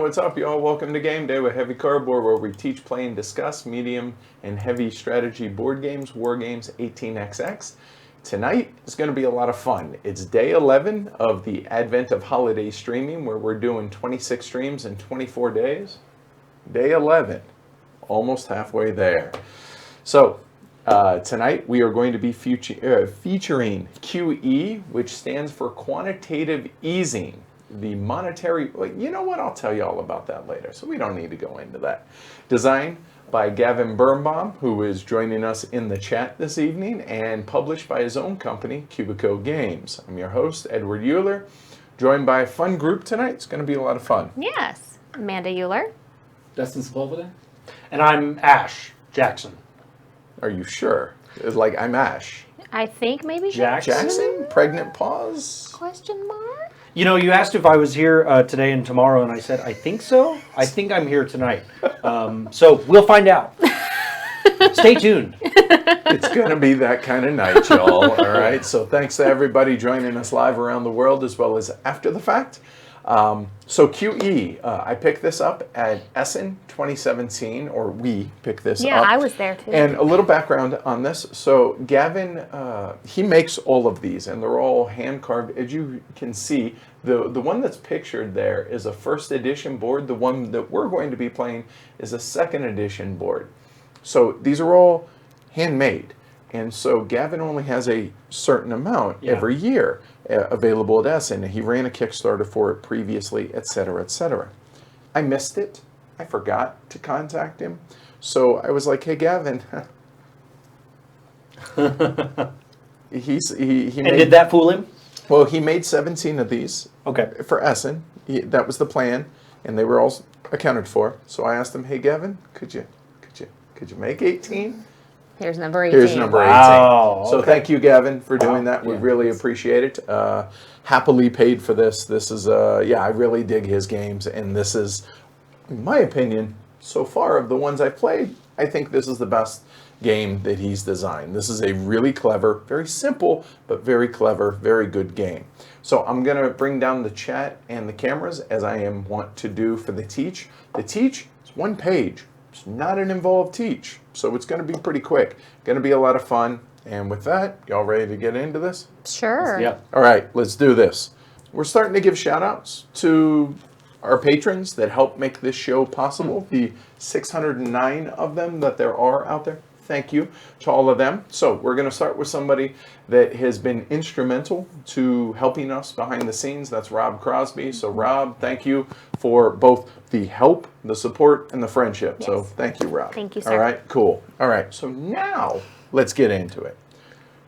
what's up, y'all? Welcome to Game Day with Heavy Cardboard, where we teach, play, and discuss medium and heavy strategy board games, war games, 18xx. Tonight is going to be a lot of fun. It's day 11 of the advent of holiday streaming, where we're doing 26 streams in 24 days. Day 11, almost halfway there. So, tonight we are going to be featuring QE, which stands for quantitative easing. The monetary, you know what, I'll tell you all about that later, so we don't need to go into that. Designed by Gavin Birnbaum, who is joining us in the chat this evening, and published by his own company, Cubico Games. I'm your host, Edward Euler, joined by a fun group tonight. It's going to be a lot of fun. Yes, Amanda Euler. Dustin Sepulveda. And I'm Ash Jackson. Are you sure? It's like, I'm Ash. I think maybe Jackson? Pregnant pause? Question mark? You know, you asked if I was here today and tomorrow, and I said, I think so. I think I'm here tonight. So we'll find out. Stay tuned. It's going to be that kind of night, y'all. All right. So thanks to everybody joining us live around the world as well as after the fact. So QE, I picked this up at Essen 2017, or we picked this up. Yeah, I was there too. And a little background on this. So Gavin, he makes all of these, and they're all hand carved. As you can see, the one that's pictured there is a first edition board. The one that we're going to be playing is a second edition board. So these are all handmade. And so Gavin only has a certain amount every year available at Essen. He ran a Kickstarter for it previously, etc., etc. I missed it. I forgot to contact him. So I was like, hey, Gavin. Did that fool him? Well, he made 17 of these for Essen. That was the plan, and they were all accounted for. So I asked him, hey, Gavin, could you make 18? Here's number 18. Here's number 18. Wow, so thank you, Gavin, for doing that. We Yeah. really appreciate it. Happily paid for this. This is, I really dig his games. And this is, in my opinion, so far of the ones I've played, I think this is the best game that he's designed. This is a really clever, very simple, but very clever, very good game. So I'm going to bring down the chat and the cameras as I am wont to do for the teach. The teach is one page. It's not an involved teach, so it's going to be pretty quick. Going to be a lot of fun. And with that, y'all ready to get into this? Sure. Yeah. All right, let's do this. We're starting to give shout outs to our patrons that help make this show possible. The 609 of them that there are out there. Thank you to all of them. So we're going to start with somebody that has been instrumental to helping us behind the scenes. That's Rob Crosby. So Rob, thank you for both the help, the support, and the friendship. Yes. So thank you, Rob. Thank you, sir. All right, cool. All right, so now let's get into it.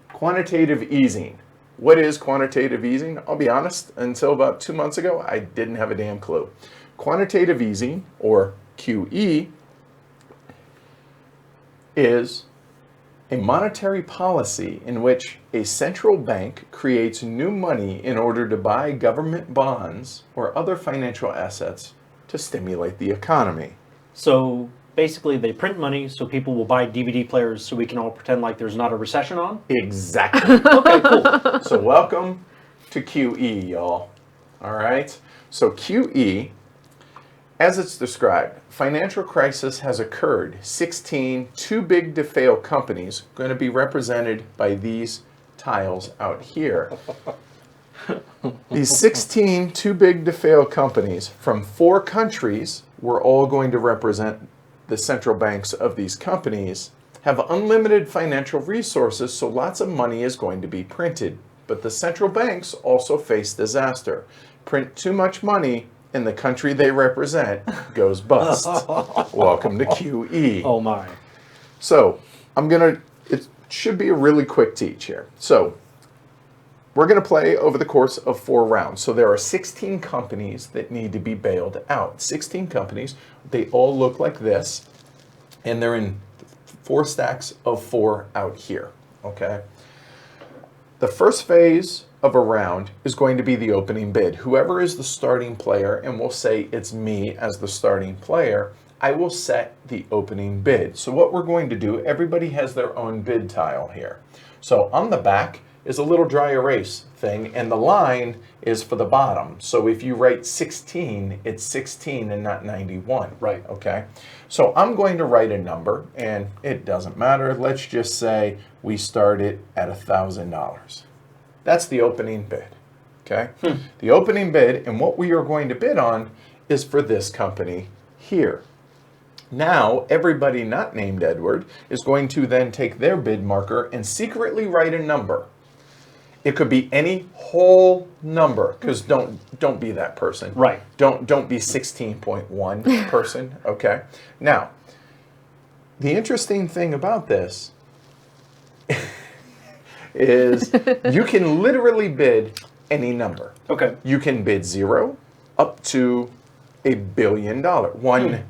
Quantitative easing. What is quantitative easing? I'll be honest, until about 2 months ago, I didn't have a damn clue. Quantitative easing, or QE, is a monetary policy in which a central bank creates new money in order to buy government bonds or other financial assets to stimulate the economy. So basically, they print money so people will buy DVD players so we can all pretend like there's not a recession on? Exactly. Okay, cool. So welcome to QE, y'all. All right. So QE, as it's described, financial crisis has occurred. 16 too big to fail companies going to be represented by these tiles out here. These 16 too big to fail companies from 4 countries, we're all going to represent the central banks of these companies, have unlimited financial resources, so lots of money is going to be printed. But the central banks also face disaster. Print too much money, and the country they represent goes bust. Welcome to QE. Oh my. So it should be a really quick teach here. So we're going to play over the course of 4 rounds. So there are 16 companies that need to be bailed out. 16 companies. They all look like this. And they're in 4 stacks of 4 out here. Okay. The first phase of a round is going to be the opening bid. Whoever is the starting player, and we'll say it's me as the starting player, I will set the opening bid. So what we're going to do, everybody has their own bid tile here. So on the back, is a little dry erase thing, and the line is for the bottom. So if you write 16, it's 16 and not 91. Right. Okay. So I'm going to write a number, and it doesn't matter. Let's just say we start it at $1,000. That's the opening bid. Okay. The opening bid, and what we are going to bid on is for this company here. Now, everybody not named Edward is going to then take their bid marker and secretly write a number. It could be any whole number, because don't be that person. Right. Don't be 16.1 person. Okay. Now, the interesting thing about this is you can literally bid any number. Okay. You can bid 0 up to $1 billion. $1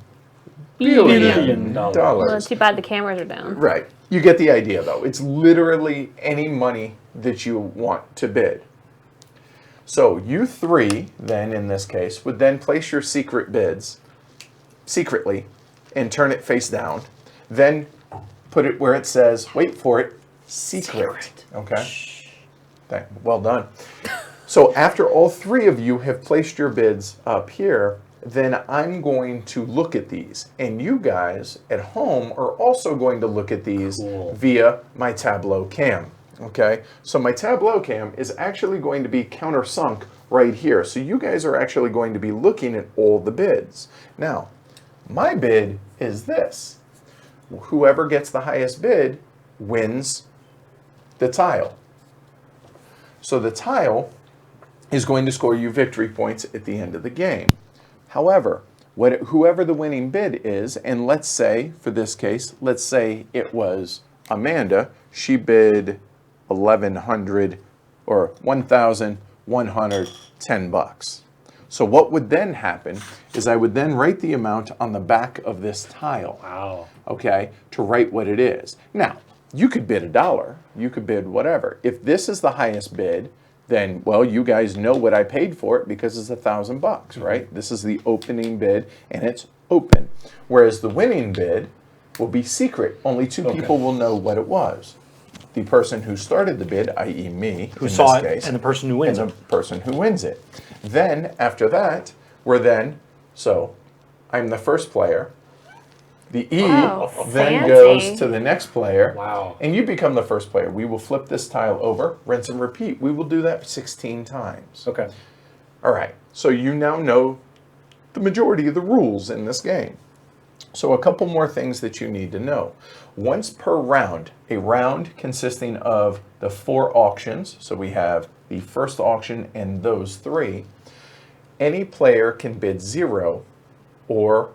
billion. Well, too bad the cameras are down. Right. You get the idea, though. It's literally any money that you want to bid. So you three, then in this case, would then place your secret bids secretly and turn it face down. Then put it where it says, wait for it, secret. Okay? Well done. So after all three of you have placed your bids up here, then I'm going to look at these. And you guys at home are also going to look at these via my Tableau cam. Okay, so my Tableau cam is actually going to be countersunk right here. So you guys are actually going to be looking at all the bids. Now, my bid is this. Whoever gets the highest bid wins the tile. So the tile is going to score you victory points at the end of the game. However, whoever the winning bid is, and let's say, for this case, let's say it was Amanda, she bid $1,100 or $1,110. So what would then happen is I would then write the amount on the back of this tile. Wow. Okay, to write what it is. Now, you could bid $1, you could bid whatever. If this is the highest bid, then, well, you guys know what I paid for it because it's $1,000, right? This is the opening bid, and it's open. Whereas the winning bid will be secret. Only two people will know what it was. The person who started the bid, i.e. me, who saw it, and the person who wins it. And the person who wins it. Then, after that, so I'm the first player. The E then goes to the next player. Wow. And you become the first player. We will flip this tile over, rinse and repeat. We will do that 16 times. Okay. All right. So you now know the majority of the rules in this game. So a couple more things that you need to know. Once per round, a round consisting of the 4 auctions, so we have the first auction and those 3, any player can bid 0 or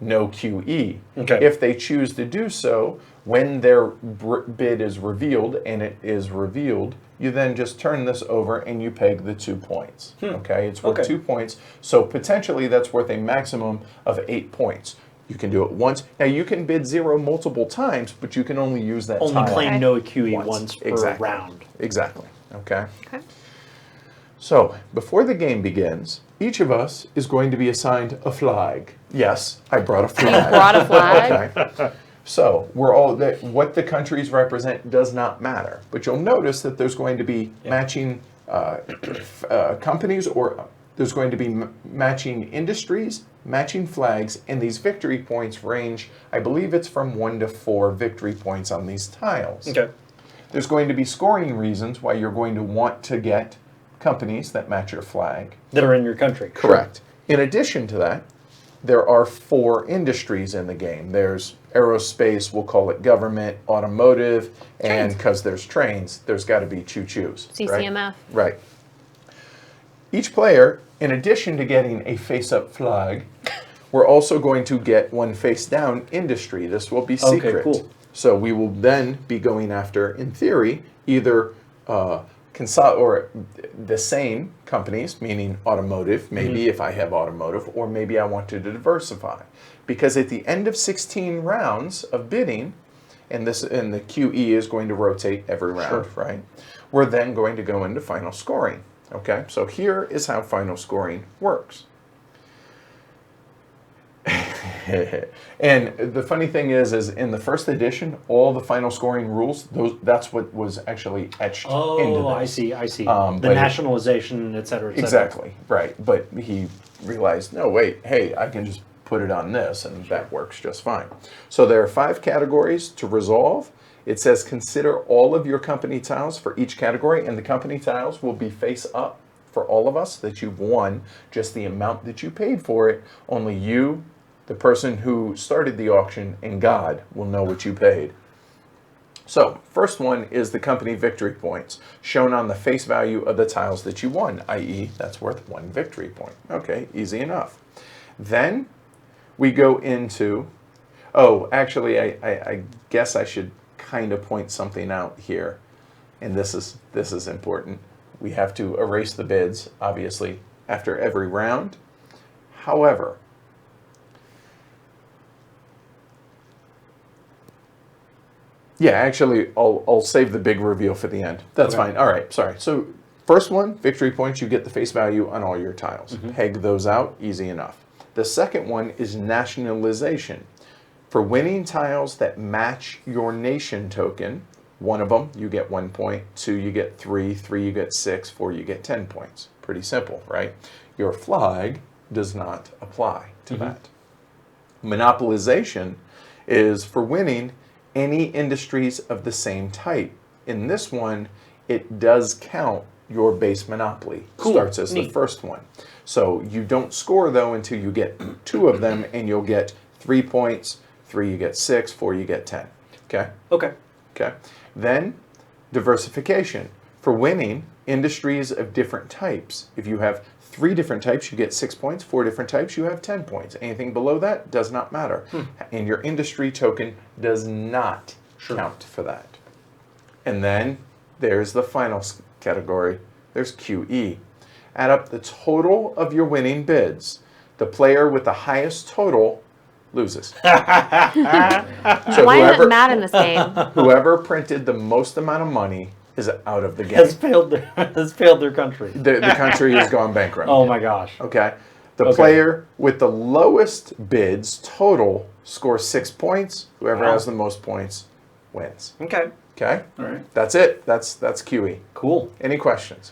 no QE. Okay. If they choose to do so, when their bid is revealed, and it is revealed, you then just turn this over and you peg the 2 points. Okay, it's worth 2 points. So potentially that's worth a maximum of 8 points. You can do it once. Now you can bid 0 multiple times, but you can only use that Only tile claim no QE once per round. Exactly. Okay. Okay. So before the game begins, each of us is going to be assigned a flag. Yes, I brought a flag. You brought a flag? Okay. So we're all what the countries represent does not matter, but you'll notice that there's going to be matching companies, or there's going to be matching industries, matching flags, and these victory points range, I believe it's from 1 to 4 victory points on these tiles. Okay. There's going to be scoring reasons why you're going to want to get companies that match your flag. That are in your country. Correct. In addition to that, there are 4 industries in the game. There's aerospace, we'll call it government, automotive, and because there's trains, there's got to be choo-choos. CCMF. Right. Each player, in addition to getting a face-up flag, we're also going to get one face-down industry. This will be secret. Okay, cool. So we will then be going after, in theory, either or the same companies, meaning automotive, maybe if I have automotive, or maybe I want to diversify. Because at the end of 16 rounds of bidding, and the QE is going to rotate every round, right? We're then going to go into final scoring. Okay, so here is how final scoring works. And the funny thing is in the first edition, all the final scoring rules, that's what was actually etched into this. I see. The but nationalization, et cetera, et cetera. Exactly, right. But he realized, no, wait, hey, I can just put it on this, and that works just fine. So there are 5 categories to resolve. It says consider all of your company tiles for each category, and the company tiles will be face up for all of us that you've won, just the amount that you paid for it. Only you, the person who started the auction, and God will know what you paid. So, first one is the company victory points, shown on the face value of the tiles that you won, i.e. that's worth 1 victory point. Okay, easy enough. Then we go into, actually, I guess I should kind of point something out here, and this is important. We have to erase the bids, obviously, after every round. However, yeah, actually, I'll save the big reveal for the end. That's fine. All right, sorry. So first one, victory points, you get the face value on all your tiles. Peg those out, easy enough. The second one is nationalization. For winning tiles that match your nation token, 1 of them, you get 1 point, 2, you get 3, 3, you get 6, 4, you get 10 points. Pretty simple, right? Your flag does not apply to that. Monopolization is for winning any industries of the same type. In this one, it does count your base monopoly. Cool. Starts as Neat. the first one. So you don't score, though, until you get 2 of them, and you'll get 3 points, 3 you get 6, 4 you get 10. Okay? Okay. Then, diversification. For winning industries of different types. If you have 3 different types, you get 6 points. 4 different types, you have 10 points. Anything below that does not matter. And your industry token does not count for that. And then there's the final category. There's QE. Add up the total of your winning bids. The player with the highest total loses. So Why is it mad in this game? whoever printed the most amount of money is out of the game. Has failed their country. The country has gone bankrupt. Oh my gosh. Okay. The player with the lowest bids total scores 6 points. Whoever has the most points wins. Okay. Okay? All right. That's it. That's QE. Cool. Any questions?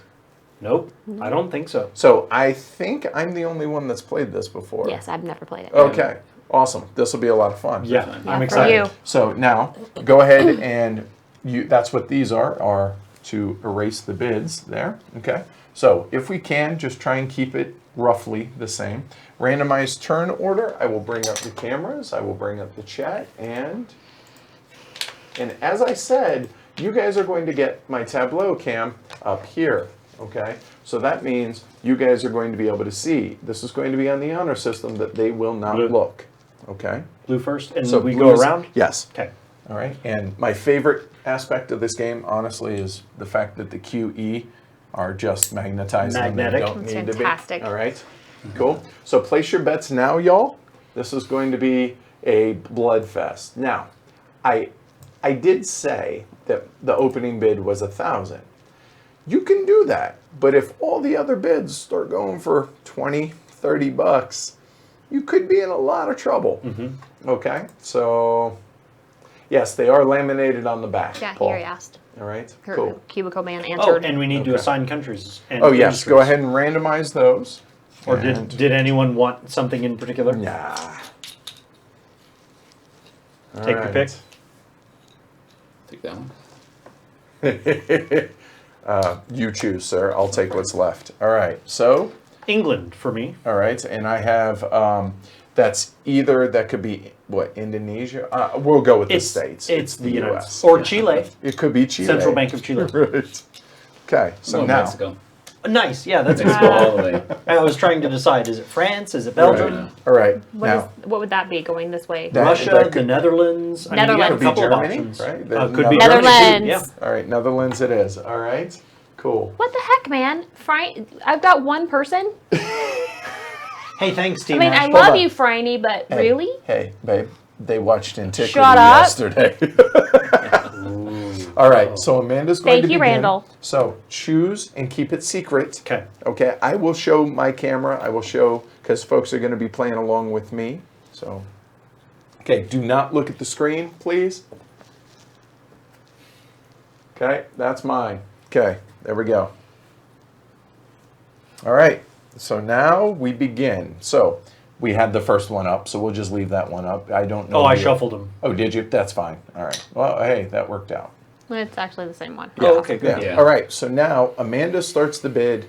Nope. I don't think so. So I think I'm the only one that's played this before. Yes, I've never played it. Okay. Awesome. This will be a lot of fun. Yeah, Yeah, I'm for excited. you. So now, go ahead and that's what these are to erase the bids there. Okay. So if we can, just try and keep it roughly the same. Randomized turn order. I will bring up the cameras. I will bring up the chat. And as I said, you guys are going to get my Tableau cam up here. Okay. So that means you guys are going to be able to see. This is going to be on the honor system that they will not look. Okay. Blue first, and So we blue go is- around? Yes. Okay. All right. And my favorite aspect of this game, honestly, is the fact that the QE are just magnetized. And they Magnetic. don't That's need fantastic. to be. All right. Cool. So place your bets now, y'all. This is going to be a blood fest. Now, I did say that the opening bid was 1,000. You can do that, but if all the other bids start going for 20, 30 bucks, you could be in a lot of trouble. Okay, so yes, they are laminated on the back. Yeah, Paul. here he asked. All right, Her cool. Cubicle Man Oh, answered. and we need to Okay. assign countries. And Oh yes, go industries. ahead and randomize those. Or And- did anyone want something in particular? Nah. Take your pick. Take that one. You choose, sir. I'll take what's left. All right, so. England for me. All right, and I have that's either that could be what Indonesia. We'll go with the states. It's the United U.S. States. Or Chile. It could be Chile. Central Bank of Chile. Right. Okay, so Oh, now Mexico. Nice. Yeah, that's Mexico good. all the way. I was trying to decide: is it France? Is it Right. Belgium? All right, What now would that be going this way? That- Russia? that the could- Netherlands? I mean, you got Netherlands. a couple Could be of Germany, options. right? Could be Netherlands. Germany too, Yeah. all right, Netherlands it is. All right, cool. What the heck, man? I've got one person. Hey, thanks, Team I mean, Ash. I Hold love on. you, Franny, but Hey, really? Hey, babe, they watched Antiquity Shut up. yesterday. All right, so Amanda's going Thank to you, begin. Randall. So choose and keep it secret. Okay. Okay, I will show my camera. I will show, because folks are going to be playing along with me. So Okay, do not look at the screen, please. Okay, that's mine. Okay, there we go. All right, so now we begin. So we had the first one up, so we'll just leave that one up. I don't know. Oh, I shuffled them. Oh, did you? That's fine. All right. Well, hey, that worked out. It's actually the same one. Oh, okay, good. Yeah. All right, so now Amanda starts the bid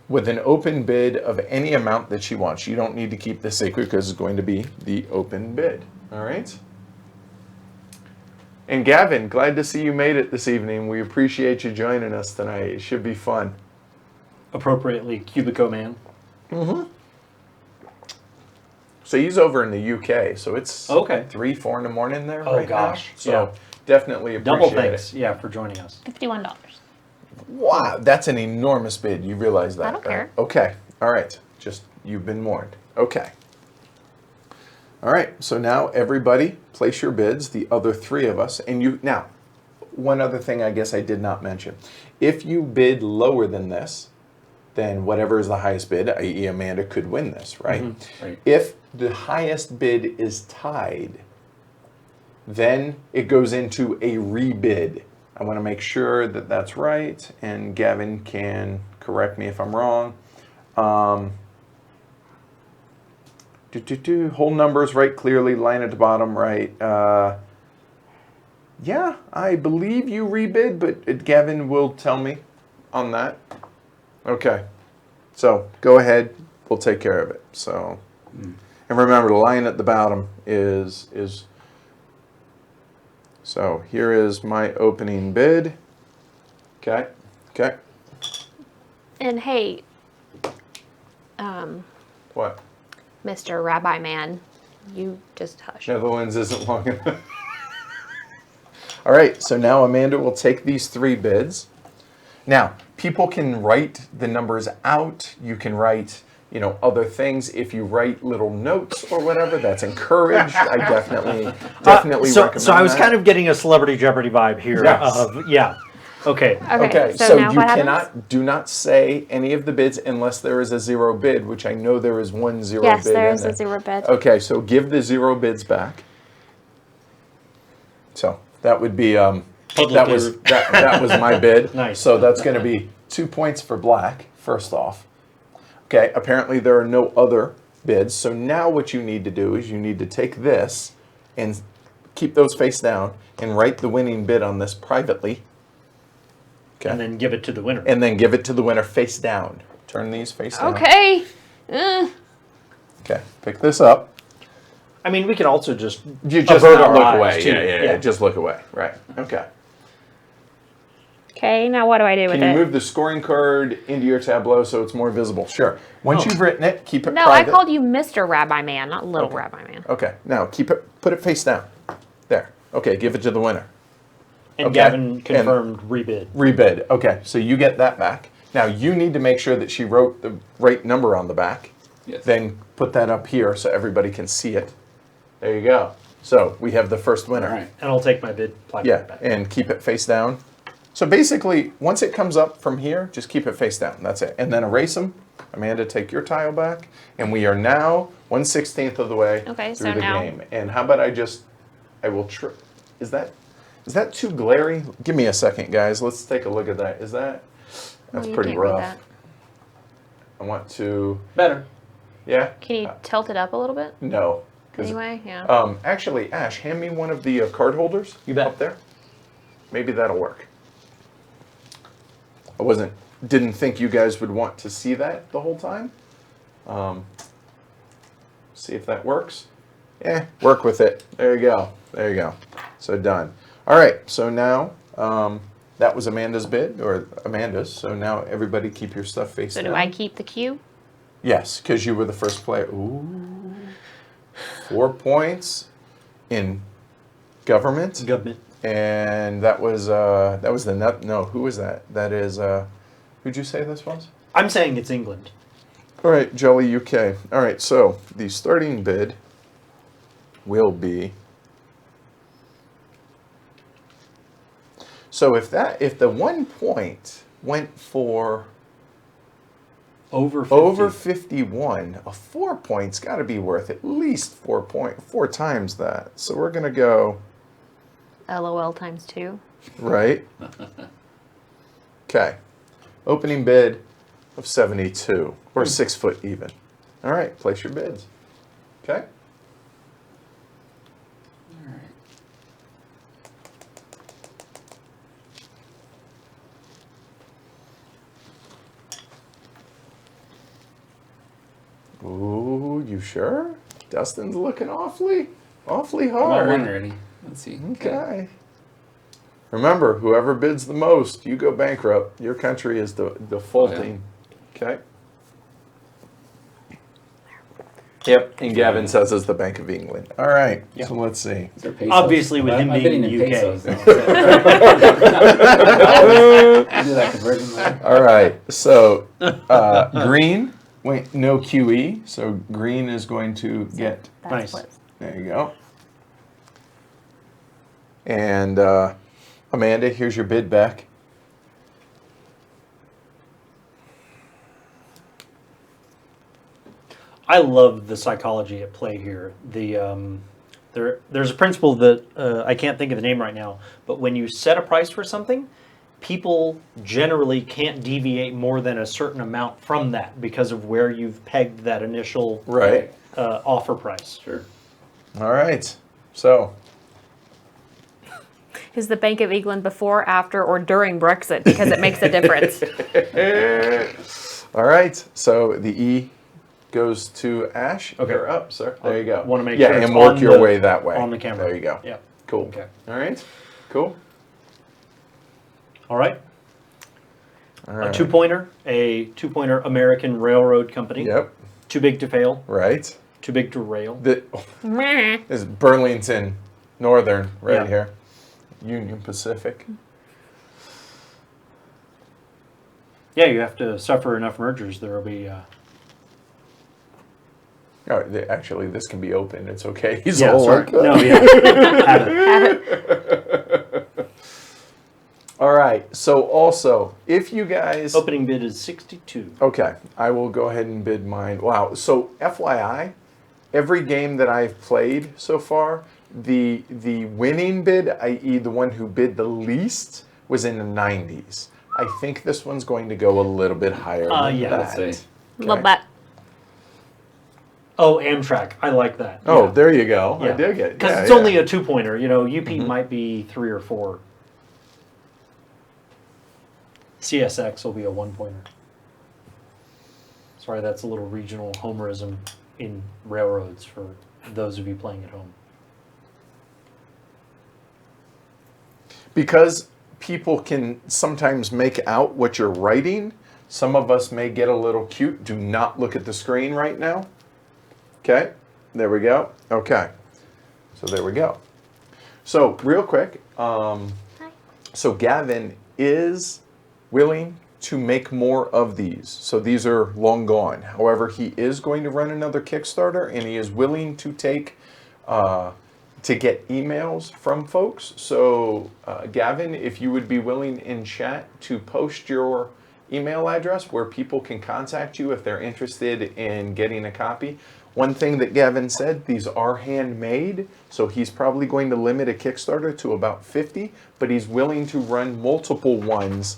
with an open bid of any amount that she wants. You don't need to keep this secret because it's going to be the open bid. All right? And Gavin, glad to see you made it this evening. We appreciate you joining us tonight. It should be fun. Appropriately, Cubico Man. So he's over in the UK, so it's Okay. 3, 4 in the morning there Oh, right gosh. now. So definitely appreciate Double thanks, it. yeah, for joining us. $51. Wow, that's an enormous bid. You realize that, I don't right? care. Okay, all right. Just, you've been warned. Okay. All right, so now everybody place your bids, the other 3 of us. And you, now, one other thing I guess I did not mention. If you bid lower than this, then whatever is the highest bid, i.e. Amanda could win this, right? Right. If the highest bid is tied, then it goes into a rebid. I want to make sure that that's right, and Gavin can correct me if I'm wrong. Whole numbers right clearly, line at the bottom right. Yeah, I believe you rebid, but Gavin will tell me on that. Okay, so go ahead, we'll take care of it. So, and remember, the line at the bottom is. So here is my opening bid. Okay, okay. And hey, What? Mr. Rabbi Man, you just hush. Netherlands isn't long enough. All right, so now Amanda will take these 3 bids. Now, people can write the numbers out. You can write, other things. If you write little notes or whatever, that's encouraged. I definitely recommend So I was that. kind of getting a Celebrity Jeopardy vibe here. Yes. Yeah. Okay. Okay, So now you what happens? do not say any of the bids unless there is a 0 bid, which I know there is 1 0 Yes, bid there in is a 0 bid. Okay, so give the 0 bids back. So that would be that was my bid. Nice. So that's going to be 2 points for black. First off, okay. Apparently there are no other bids. So now what you need to do is you need to take this and keep those face down and write the winning bid on this privately. Okay. And then give it to the winner. And then give it to the winner face down. Turn these face down. Okay. Okay. Pick this up. I mean, we can also just You just avert not our look eyes, away. too. Yeah. Just look away. Right. Okay. Okay, now what do I do with Can you it? move the scoring card into your tableau so it's more visible? Sure. Once you've written it, keep it No, private. I called you Mr. Rabbi Man, not Little Okay. Rabbi Man. Okay. Now put it face down. There. Okay. Give it to the winner. And Okay. Gavin confirmed rebid. Rebid. Okay. So you get that back. Now you need to make sure that she wrote the right number on the back. Yes. Then put that up here so everybody can see it. There you go. So we have the first winner. All right. And I'll take my bid placard Yeah, back. and keep it face down. So basically, once it comes up from here, just keep it face down. That's it. And then erase them. Amanda, take your tile back. And we are now 1/16 of the way Okay, through so the now- game. And how about I will is that too glary? Give me a second, guys. Let's take a look at that. That's Well, you pretty can't read rough. that. I want to, Better. yeah? Can you tilt it up a little bit? No. 'Cause, Anyway, yeah. Actually, Ash, hand me one of the card holders. You bet. Up there. Maybe that'll work. I didn't think you guys would want to see that the whole time. See if that works. Work with it. There you go. There you go. So done. All right. So now that was Amanda's bid, or Amanda's. So now everybody keep your stuff face So down. do I keep the cue? Yes, because you were the first player. Ooh. 4 points in government. Government. And that was the nut. No, who was that? That is who'd you say this was? I'm saying it's England. All right, Jelly UK. All right, so the starting bid will be. So if the 1 point went for Over 50. Over 51. A 4 points got to be worth at least 4 times that. So we're going to go, LOL times 2. right? Okay. Opening bid of 72, or 6 foot even. All right, place your bids. Okay. All right. Ooh, you sure? Dustin's looking awfully I'm hard. on one already. Let's see. Okay. Remember, whoever bids the most, you go bankrupt. Your country is defaulting. Okay. Yep, and Gavin says it's the Bank of England. All right, Yep. so let's see. Is there pesos? Obviously, with him I'm being bidding in the UK. pesos now. You do that conversion later. All right, so green, wait, no QE, so green is going to get, That's Nice. flips. there you go. And Amanda, here's your bid back. I love the psychology at play here. There's a principle that I can't think of the name right now, but when you set a price for something, people generally can't deviate more than a certain amount from that because of where you've pegged that initial Right. offer price. Sure. All right, so Is the Bank of England before, after, or during Brexit? Because it makes a difference. all right, so the E goes to Ash. Okay. You're up, sir. There you go. Wanna make yeah, sure and it's work on your the- way that way. on the camera. There you go. Yep. Cool. Okay. All right. Cool. All right. All A right. two-pointer American Railroad Company. Yep. Too big to fail. Right. Too big to rail. This Meh. is Burlington Northern right Yeah. here. Union Pacific. Yeah, you have to suffer enough mergers. There will be. Oh, actually, this can be open. It's okay. He's Yeah, all sorry. like that. No, yeah. Have it. All right. So also, if you guys Opening bid is 62. Okay, I will go ahead and bid mine. Wow. So FYI, every game that I've played so far, the winning bid, i.e. the one who bid the least, was in the 90s. I think this one's going to go a little bit higher than yeah. that. Let's see. Little bit. Oh, Amtrak. I like that. Oh, Yeah. there you go. I Yeah. dig it. Because Yeah, it's yeah. only a two-pointer. You know, UP might be 3 or 4. CSX will be a one-pointer. Sorry, that's a little regional homerism in railroads for those of you playing at home. Because people can sometimes make out what you're writing, some of us may get a little cute. Do not look at the screen right now. Okay, there we go. Okay, so there we go. So real quick, so Gavin is willing to make more of these. So these are long gone. However, he is going to run another Kickstarter, and he is willing to take to get emails from folks. So Gavin, if you would be willing in chat to post your email address where people can contact you if they're interested in getting a copy. One thing that Gavin said, these are handmade, so he's probably going to limit a Kickstarter to about 50, but he's willing to run multiple ones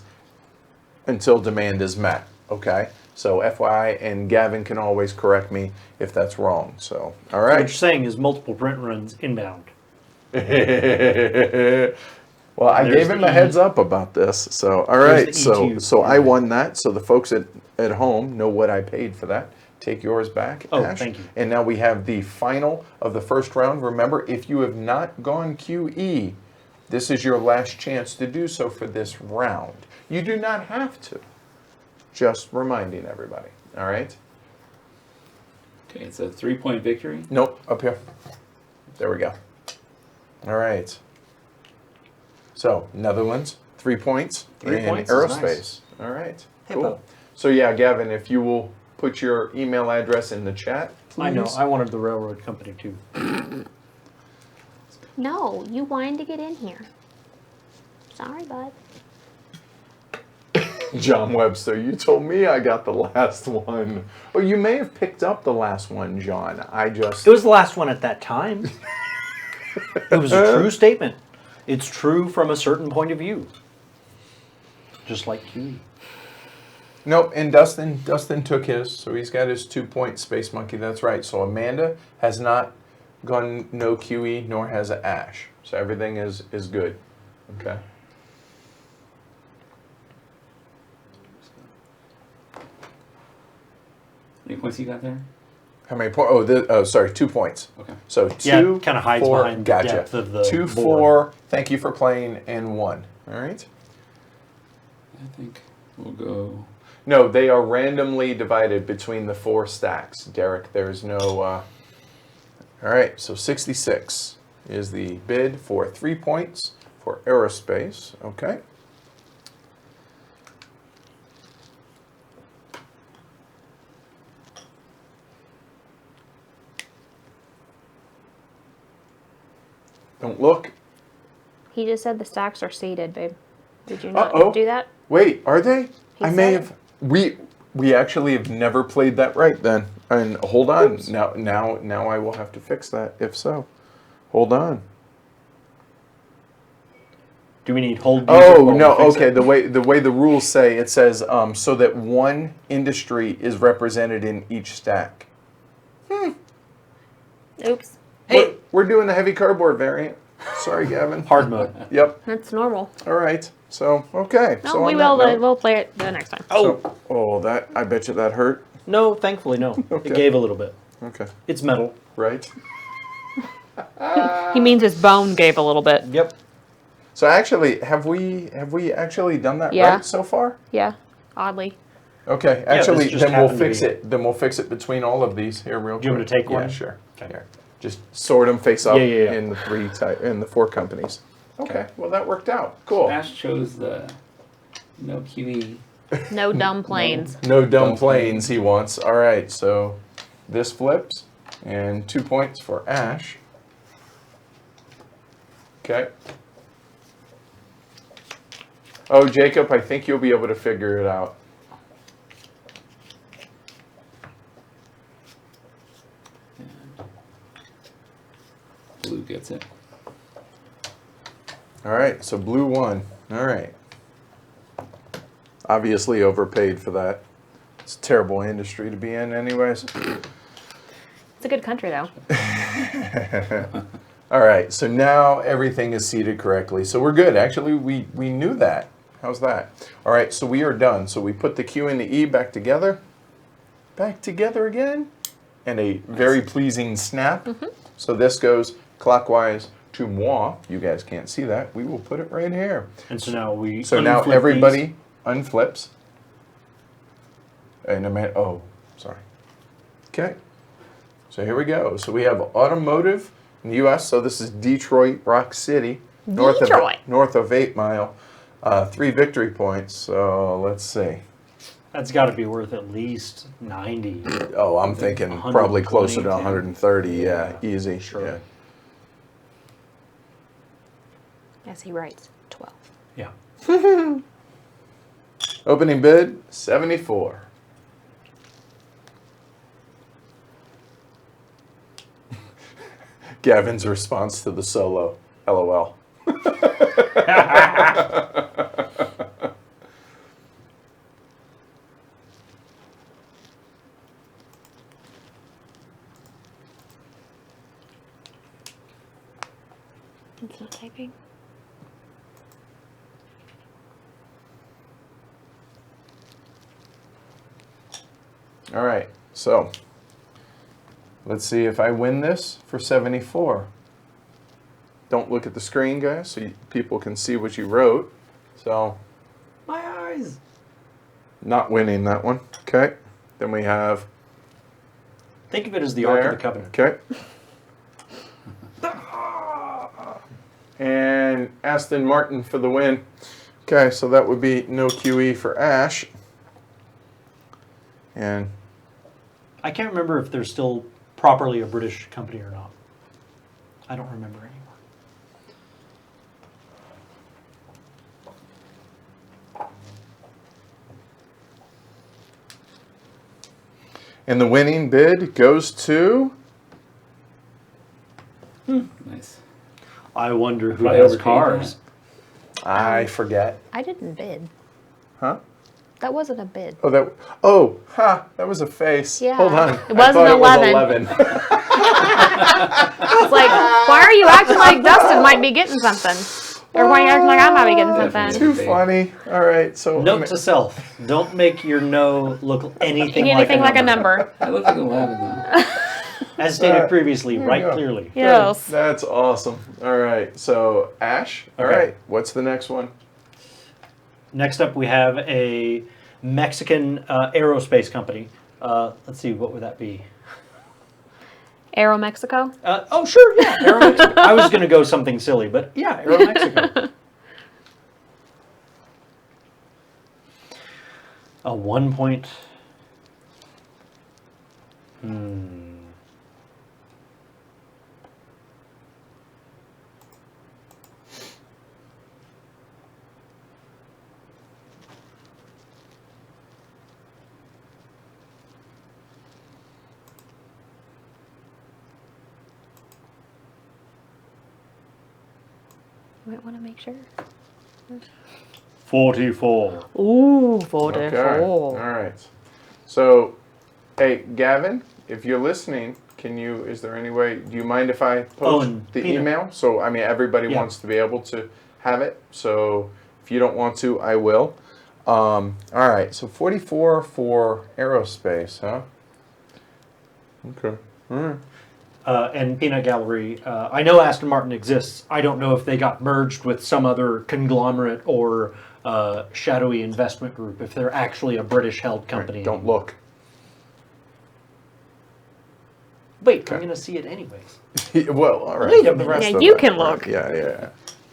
until demand is met, okay? So FYI, and Gavin can always correct me if that's wrong, so, all So what right. you're saying is multiple print runs inbound. Well, I There's gave the him a E. heads up about this, so, all There's right, the so, E2. so I won that, so the folks at home know what I paid for that. Take yours back, Oh, Ash. thank you. And now we have the final of the first round. Remember, if you have not gone QE, this is your last chance to do so for this round. You do not have to. Just reminding everybody, all right? Okay, it's a 3-point victory. Nope, up here. There we go. All right. So, Netherlands, 3 points. 3 in points is aerospace. nice. All right, Hippo. cool. So, yeah, Gavin, if you will put your email address in the chat, please. I know. I wanted the railroad company too. No, you wanted to get in here. Sorry, bud. John Webster, you told me I got the last one. Oh, you may have picked up the last one, John. It was the last one at that time. It was a true statement. It's true from a certain point of view. Just like QE. Nope, and Dustin took his, so he's got his 2-point Space Monkey. That's right. So Amanda has not gone no QE, nor has Ash. So everything is good. Okay. How many points you got there? How many points? Oh, sorry, 2 points. Okay. So 2, kind of hides 4, behind gotcha. the depth of the 2, board. 4, thank you for playing, and 1. All right? I think we'll go. No, they are randomly divided between the 4 stacks, Derek. There's no... All right, so 66 is the bid for 3 points for aerospace. Okay. Don't look. He just said the stacks are seated, babe. Did you not Uh-oh. do that? Wait, are they? He I may said have. We actually have never played that right then. And hold on. Oops. Now I will have to fix that if so. Hold on. Do we need hold? Oh music no. while we fix Okay. it? The way the rules say it says so that one industry is represented in each stack. Oops. Hey. We're doing the heavy cardboard variant. Sorry, Gavin. Hard mode. Yep. That's normal. All right. So okay. No, so we on that will. note- We'll play it the next time. Oh, that I bet you that hurt. no, thankfully no. Okay. It gave a little bit. Okay. It's metal. Right. He means his bone gave a little bit. Yep. So actually, have we actually done that Yeah. right so far? Yeah, oddly. Okay. this Actually, just then we'll happened to fix be- it. Then we'll fix it between all of these here, real quick. Do you want me to take Yeah, one? sure. Okay. Here. Just sort them face up Yeah. in the 4 companies. Okay. Well, that worked out. Cool. Ash chose the no QE. No dumb planes. No dumb Dumb planes he wants. All right. So this flips, and 2 points for Ash. Okay. Oh, Jacob, I think you'll be able to figure it out. Blue gets it. All right, so blue won. All right. Obviously overpaid for that. It's a terrible industry to be in anyways. It's a good country, though. All right, so now everything is seated correctly. So we're good. Actually, we knew that. How's that? All right, so we are done. So we put the Q and the E back together. Back together again. And a very pleasing snap. So this goes clockwise to moi. You guys can't see that. We will put it right here. And so now we. So now unflip everybody unflips. And oh, sorry. Okay. So here we go. So we have automotive in the U.S. So this is Detroit, Rock City, Detroit. north of 8 Mile. 3 victory points. So let's see. That's got to be worth at least 90. Oh, I'm thinking probably closer to 130. 120. Yeah, easy. Sure. Yeah. As he writes, 12. Yeah. Opening bid 74. Gavin's response to the solo. LOL. It's not typing. All right, so let's see if I win this for 74. Don't look at the screen, guys, so people can see what you wrote. So, My eyes. not winning that one. Okay, then we have Think of it as the Ark of the Covenant. Okay. And Aston Martin for the win. Okay, so that would be no QE for Ash. And I can't remember if they're still properly a British company or not. I don't remember anymore. And the winning bid goes to... Nice. I wonder who Probably has overpaid cars. I forget. I didn't bid. Huh? That wasn't a bid. That was a face. Yeah. Hold on. It wasn't I thought 11. It was 11. It's like, why are you acting like Dustin might be getting something? Or why are you acting like I might be getting something? Too funny. All right, so... Note to self, don't make your no look anything Like a number. I look like 11 though. As stated previously, you right go. clearly. Yes. That's awesome. All right, so Ash, all Okay. right, what's the next one? Next up, we have a Mexican aerospace company. Let's see, what would that be? Aero Mexico. Oh, sure, yeah, Aeromexico. I was going to go something silly, but yeah, Aeromexico. A 1 point. You might want to make sure. 44. Ooh, 44. Okay, all right. So, hey, Gavin, if you're listening, is there any way, do you mind if I post the Peanut. email? So, I mean, everybody Yeah. wants to be able to have it, so if you don't want to, I will. All right, so 44 for aerospace, huh? Okay, all right. And Peanut Gallery, I know Aston Martin exists. I don't know if they got merged with some other conglomerate or shadowy investment group, if they're actually a British-held company. Don't look. Wait, Okay. I'm going to see it anyways. Well, all right. Wait a for the minute. rest Yeah, of you it, can right, look. Yeah.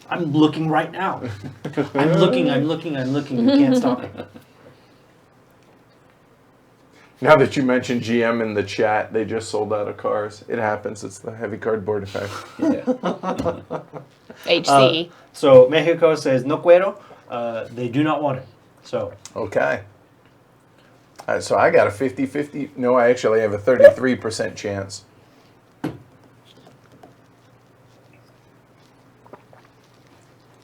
I'm looking right now. I'm looking. You can't stop me. Now that you mentioned GM in the chat, they just sold out of cars. It happens. It's the heavy cardboard effect. Yeah. HC. So Mexico says no quiero. They do not want it. So Okay. All right, so I got a 50-50. No, I actually have a 33% chance.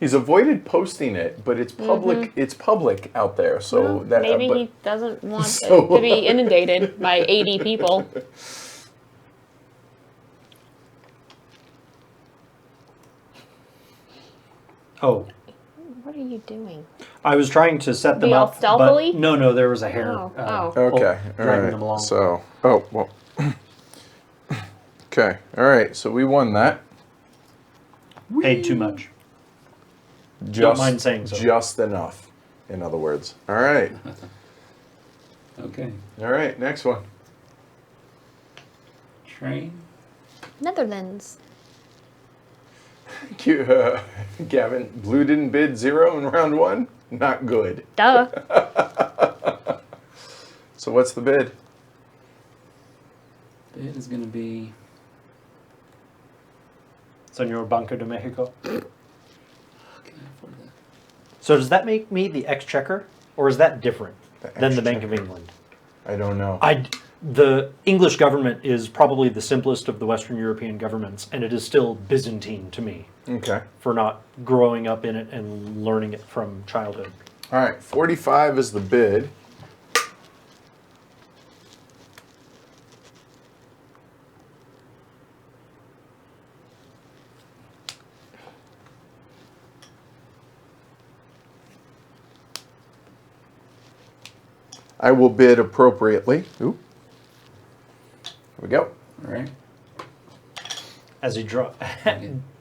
He's avoided posting it, but it's public. It's public out there. So that Maybe but- he doesn't want So- it to be inundated by 80 people. oh, What are you doing? I was trying to set them Be all up. stealthily? But no, there was a hair. Oh, Okay. All dragging them right. along. So well. Okay. All right. So we won that. Paid too much. Just mind saying so. Just enough. In other words. All right. Okay. All right. Next one. Train. Netherlands. Gavin, blue didn't bid 0 in round 1. Not good. Duh. So what's the bid? Bid is going to be. Senor Banco de Mexico. Can I afford that? So does that make me the exchequer, or is that different than the Bank of Exchequer. England? I don't know. The English government is probably the simplest of the Western European governments, and it is still Byzantine to me Okay. for not growing up in it and learning it from childhood. All right. 45 is the bid. I will bid appropriately. Ooh. Here we go. All right. As you draw,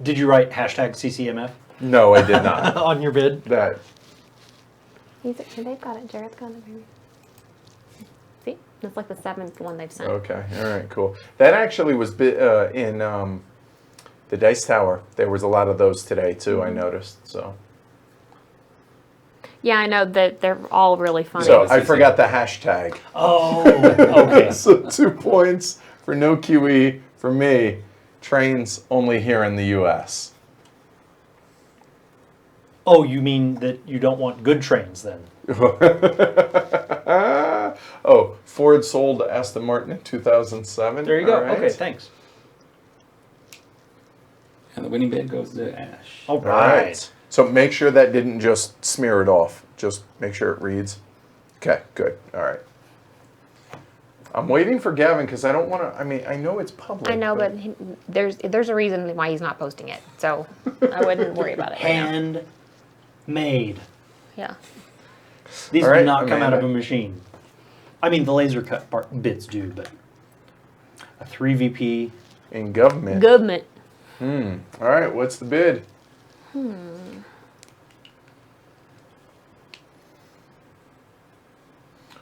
did you write hashtag CCMF No, I did not. on your bid? That. They've got it. Jared's got it. Maybe. See? That's like the 7th one they've sent. Okay. All right. Cool. That actually was in the Dice Tower. There was a lot of those today too. I noticed. So. Yeah, I know that they're all really funny. So I forgot the hashtag. Oh, okay. So 2 points for no QE for me. Trains only here in the U.S. Oh, you mean that you don't want good trains then? Oh, Ford sold Aston Martin in 2007. There you go. All right. Okay, thanks. And the winning bid goes to Ash. All All right. right. So make sure that didn't just smear it off. Just make sure it reads. Okay, good. All right. I'm waiting for Gavin because I don't want to. I mean, I know it's public. I know, but there's a reason why he's not posting it, so I wouldn't worry about it right now. Handmade. Yeah. These All right, do not come out of Amanda. a machine. I mean, the laser cut bits do, but a 3 VP. in government. Government. All right, what's the bid?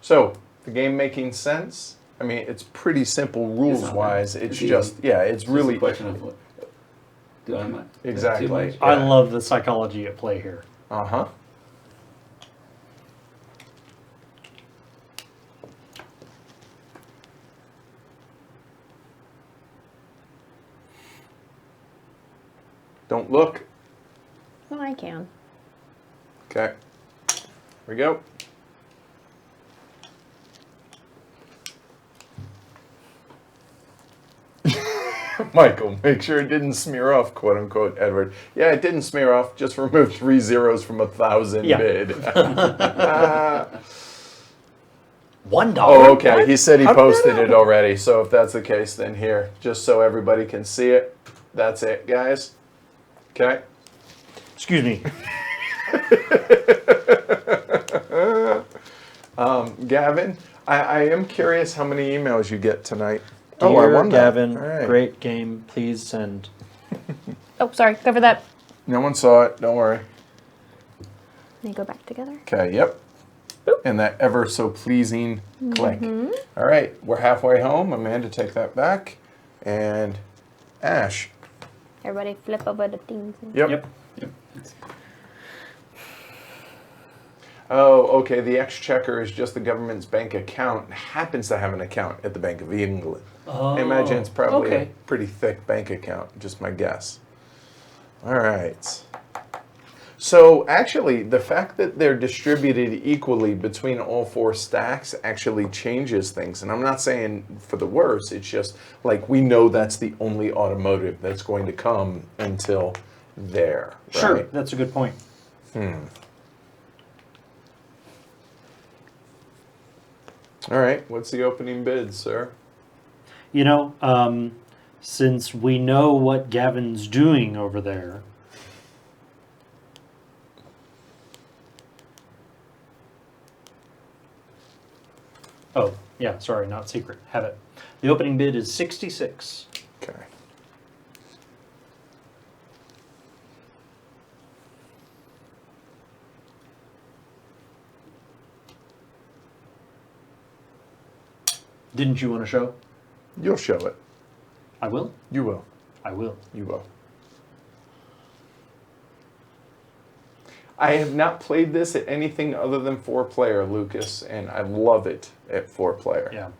So, the game making sense? I mean, it's pretty simple rules-wise. It's easy. just, yeah, it's It's really... just a question of what. Do I mind? Exactly. Too much? Yeah. I love the psychology at play here. Uh-huh. Don't look. Well, I can. Okay. Here we go. Michael, make sure it didn't smear off, quote unquote, Edward. Yeah, it didn't smear off. Just remove 3 zeros from 1,000 Yeah. bid. $1. Oh, okay. He said he How did that posted it happen? already. So if that's the case, then here, just so everybody can see it. That's it, guys. Okay. Excuse me. Gavin, I am curious how many emails you get tonight. Dear I won that. Gavin, All right. great game. Please send. Oh, sorry. Cover that. No one saw it. Don't worry. They go back together. Okay, yep. And that ever so pleasing click. All right, we're halfway home. Amanda, take that back. And Ash. Everybody flip over the things. Yep. Yep. Yep. Oh, okay. The exchequer is just the government's bank account. It happens to have an account at the Bank of England. I imagine it's probably okay. a pretty thick bank account, just my guess. All right. So actually, the fact that they're distributed equally between all 4 stacks actually changes things. And I'm not saying for the worse. It's just like we know that's the only automotive that's going to come until there. Sure, right? that's a good point. All right. What's the opening bid, sir? You know, since we know what Gavin's doing over there, oh, yeah, sorry, not secret. Have it. The opening bid is 66. Okay. Didn't you want to show? You'll show it. I will. You will. I will. You will. I have not played this at anything other than 4-player, Lucas, and I love it at 4-player. Yeah.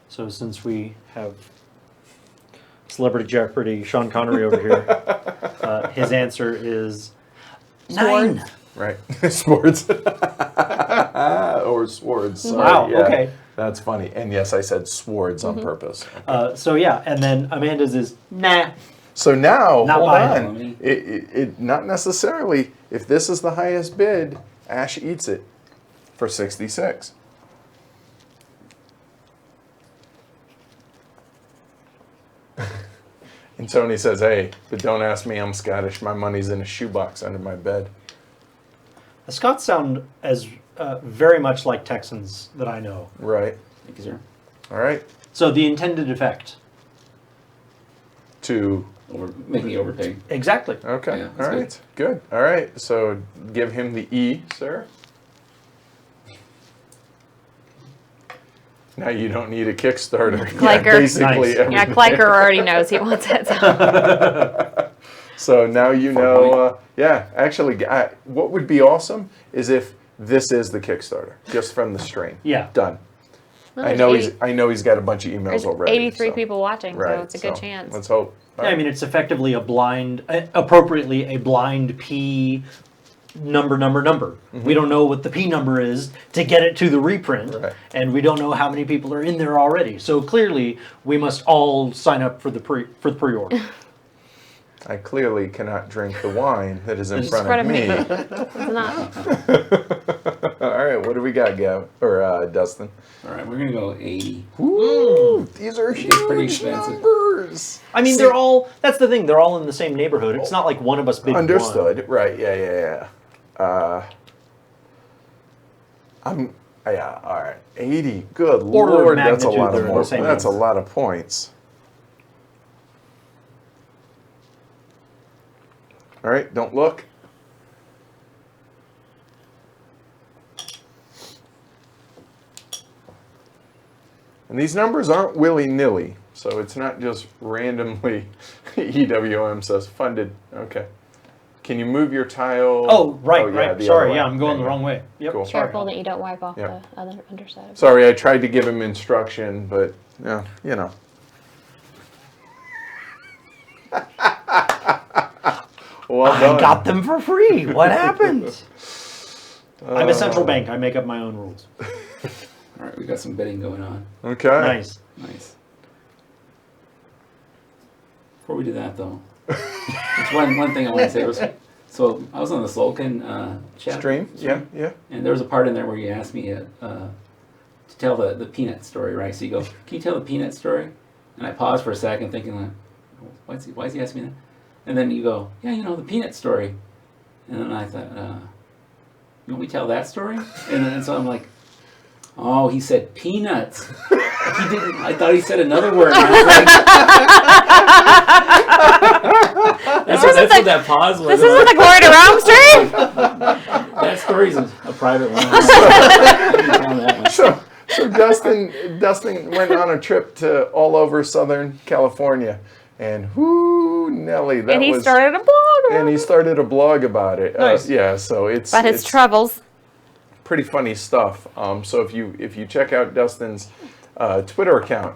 So since we have Celebrity Jeopardy, Sean Connery over here, his answer is 9. Right. Sports. Or swords. Sorry. Wow, Yeah. okay. That's funny. And yes, I said swords on purpose. So yeah, and then Amanda's is nah. So now, Not hold buying on. It not necessarily, if this is the highest bid, Ash eats it for 66. And Tony says, hey, but don't ask me, I'm Scottish. My money's in a shoebox under my bed. The Scots sound as very much like Texans that I know. Right. Thank you, sir. All right. So the intended effect. To, Make me overpay. Exactly. okay. Yeah, All that's right. Good. All right. So give him the E, sir. Now you don't need a Kickstarter. Clicker. Basically Nice. everything. Yeah, Cliker already knows he wants it. So. So now you know, yeah, actually, what would be awesome is if this is the Kickstarter, just from the stream. Yeah. Done. Well, I there's know he's got a bunch of emails There's already. 83 so- people watching, Right. so it's a good chance. Let's hope. Yeah, I mean, it's effectively a blind, appropriately a blind P number. We don't know what the P number is to get it to the reprint, Right. and we don't know how many people are in there already. So clearly, we must all sign up for the pre-order. I clearly cannot drink the wine that is in It's front of me. It's not. All right, what do we got, Gav or Dustin? All right, we're gonna go 80. Ooh, these are It's pretty huge expensive. numbers. I mean, they're all. That's the thing. They're all in the same neighborhood. It's not like one of us bid one. Understood. Right. Yeah. Yeah. All right. 80. Good Order of Lord, that's a magnitude, lot they're of in the more. same That's a number. lot of points. All right. Don't look. And these numbers aren't willy-nilly, so it's not just randomly EWM says funded. Okay. Can you move your tile? Oh, right. yeah, the other Sorry, way. yeah, I'm going There the you wrong go. way. Yep. Cool. Sorry. Careful that you don't wipe off Yeah. the other underside. Of Sorry, I tried to give him instruction, but yeah, you know. Well I done. got them for free. What happened? I'm a central bank. I make up my own rules. All right, we got some bidding going on. Okay. Nice. Nice. Before we do that, though, there's one thing I want to say was, so I was on the Solkin chat Stream? Yeah. and there was a part in there where you asked me to tell the peanut story, right? So you go, can you tell the peanut story? And I paused for a second, thinking like, why is he asking me that? And then you go, yeah, the peanut story. And then I thought, you want me to tell that story? And so I'm like, oh, he said peanuts. He didn't. I thought he said another word. And I was like, that's what that pause was. This isn't the Glory to Rome stream? That story's a private one. I didn't tell that one. So Dustin went on a trip to all over Southern California, and whoo, Nelly, that And he was. started a blog And he started a blog about it. Nice. Yeah, so it's about his it's troubles. pretty funny stuff. So if you check out Dustin's Twitter account,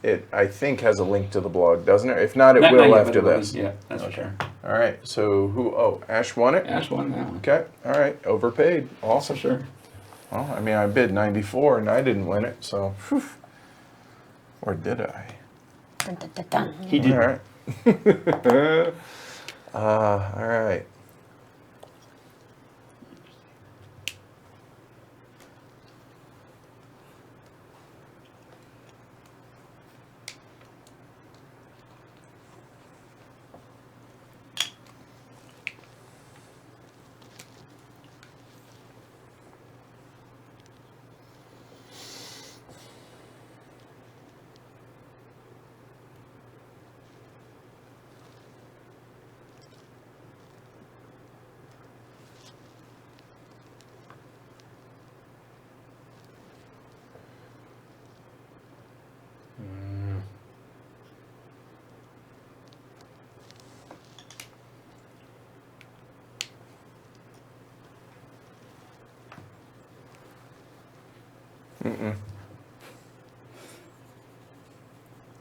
it I think has a link to the blog, doesn't it? If not, it Not will yet, but after it will be. this. Yeah, that's for sure. All right. So who? Oh, Ash won it. Ash won that one. Okay. All right. Overpaid. For Awesome. sure. Well, I mean, I bid 94 and I didn't win it. So, whew. Or did I? Dun, dun, dun, dun. He did. All right. All right.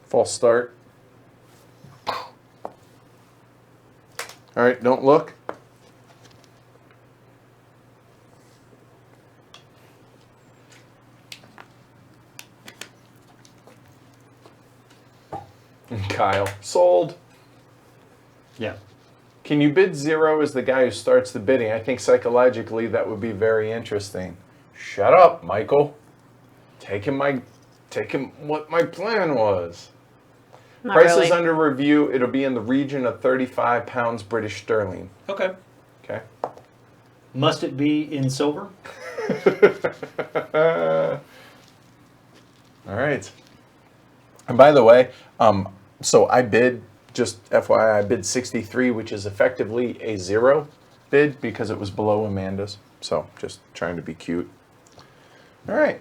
False start. All right, don't look. Kyle, sold. Yeah. Can you bid 0 as the guy who starts the bidding? I think psychologically that would be very interesting. Shut up, Michael. Take him what my plan was. Not Price really. is under review. It'll be in the region of 35 pounds British sterling. Okay. Okay. Must it be in silver? All right. And by the way, so I bid, just FYI, I bid 63, which is effectively a 0 bid because it was below Amanda's. So just trying to be cute. All right.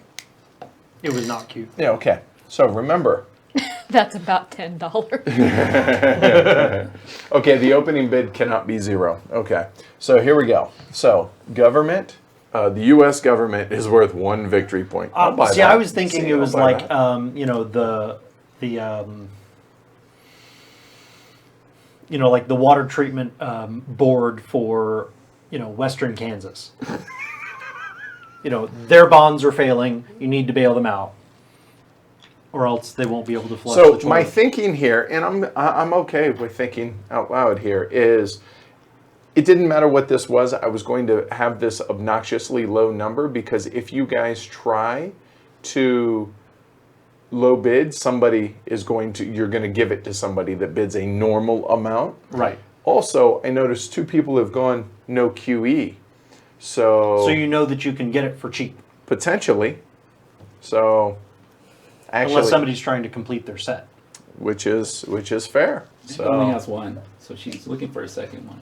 It was not cute. Yeah, okay. So remember. That's about $10. Okay, the opening bid cannot be 0. Okay. So here we go. So government, the U.S. government is worth 1 victory point. I'll buy See, that. I was thinking See, it I'll was buy like, that. like the water treatment board for Western Kansas. Their bonds are failing. You need to bail them out, or else they won't be able to flush the So toilet. my thinking here, and I'm okay with thinking out loud here, is it didn't matter what this was. I was going to have this obnoxiously low number because if you guys try to low bid, you're going to give it to somebody that bids a normal amount. Right. Also, I noticed 2 people have gone no QE. So you know that you can get it for cheap. potentially. So actually, Unless somebody's trying to complete their set. which is fair. She only So has one, so she's looking for a second one.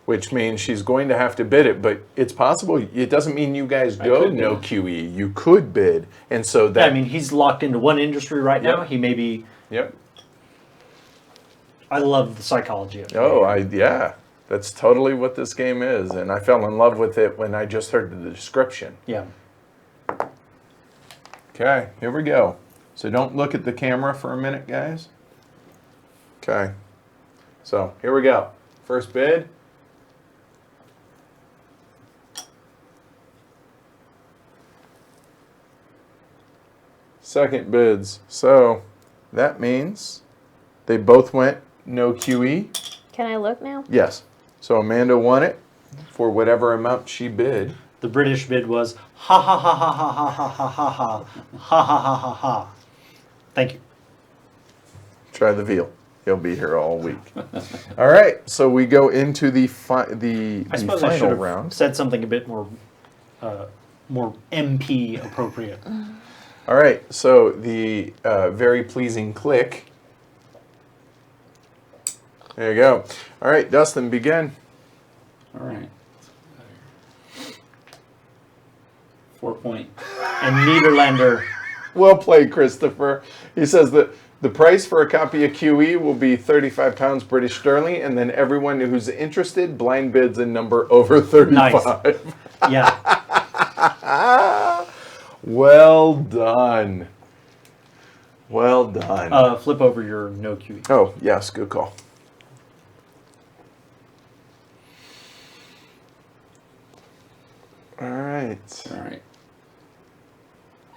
which means she's going to have to bid it, but it's possible. It doesn't mean you guys go could no bid. QE. You could bid, and so that. He's locked into one industry right now. Yep. He may be. Yep. I love the psychology of it. Yeah. That's totally what this game is, and I fell in love with it when I just heard the description. Yeah. Okay, here we go. So don't look at the camera for a minute, guys. Okay. So here we go. First bid. Second bids. So that means they both went no QE. Can I look now? Yes. So Amanda won it for whatever amount she bid. The British bid was ha ha ha ha ha ha ha ha ha ha ha ha ha ha ha. Thank you. Try the veal. He'll be here all week. All right. So we go into the I suppose I should final have round. said something a bit more MP appropriate. All right. So the very pleasing click. There you go. All right, Dustin, begin. All right. 4 point. And Niederlander. Well played, Christopher. He says that the price for a copy of QE will be £35 British sterling, and then everyone who's interested blind bids a number over 35. Yeah. Well done. Well done. Flip over your no QE. Oh, yes, good call. All right. All right.